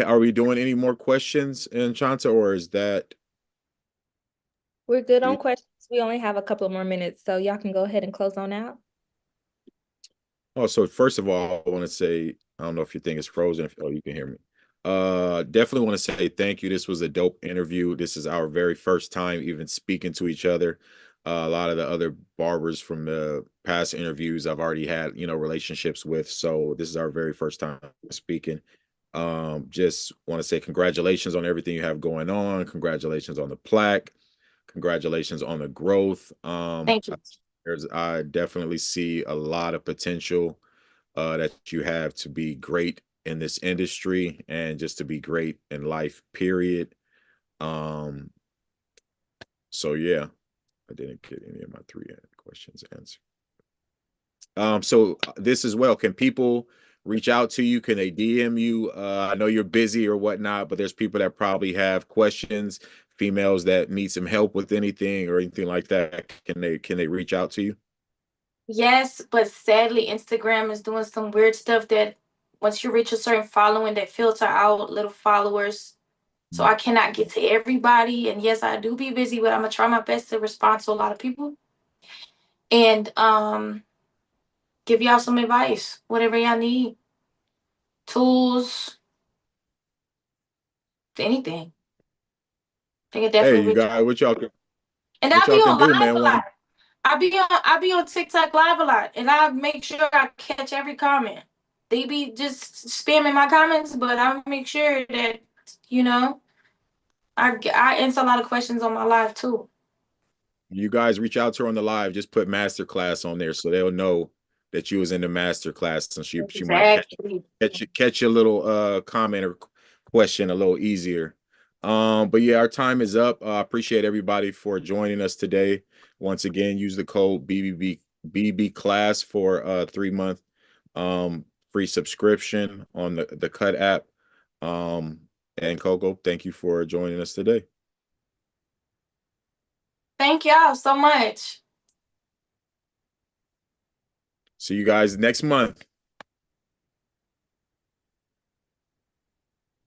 Are we doing any more questions, Enchanta, or is that We're good on it? questions. We only have a couple more minutes, so y'all can go ahead and close on out. Oh, so first of all, I want to say, I don't know if your thing is frozen. Oh, you can hear me. Definitely want to say thank you. This was a dope interview. This is our very first time even speaking to each other. A lot of the other barbers from the past interviews I've already had, relationships with. So this is our very first time speaking. Just want to say congratulations on everything you have going on. Congratulations on the plaque. Congratulations on the growth. Thank you. I definitely see a lot of potential that you have to be great in this industry and just to be great in life, period. Um, so yeah, I didn't get any of my 3 questions answered. So this as well, can people reach out to you? Can they DM you? I know you're busy or whatnot, but there's people that probably have questions, females that need some help with anything or anything like that. Can they reach out to you? Yes, but sadly, Instagram is doing some weird stuff that once you reach a certain following, they filter out little followers. So I cannot get to everybody. And yes, I do be busy, but I'm gonna try my best to respond to a lot of people. And give y'all some advice, whatever y'all need. Tools, anything. They can Hey, definitely you reach guys, out. And what I be y'all can on do, live man? a lot. I be on TikTok live a lot, and I make sure I catch every comment. They be just spamming my comments, but I make sure that you know I answer a lot of questions on my live too. You guys reach out to her on the live, just put masterclass on there so they'll know that you was in the master class, and she might catch your little comment or question a little easier. But yeah, our time is up. I appreciate everybody for joining us today. Once again, use the code BB class for 3-month free subscription on the Cut app. And Coco, thank you for joining us today. Thank y'all so much. See you guys next month.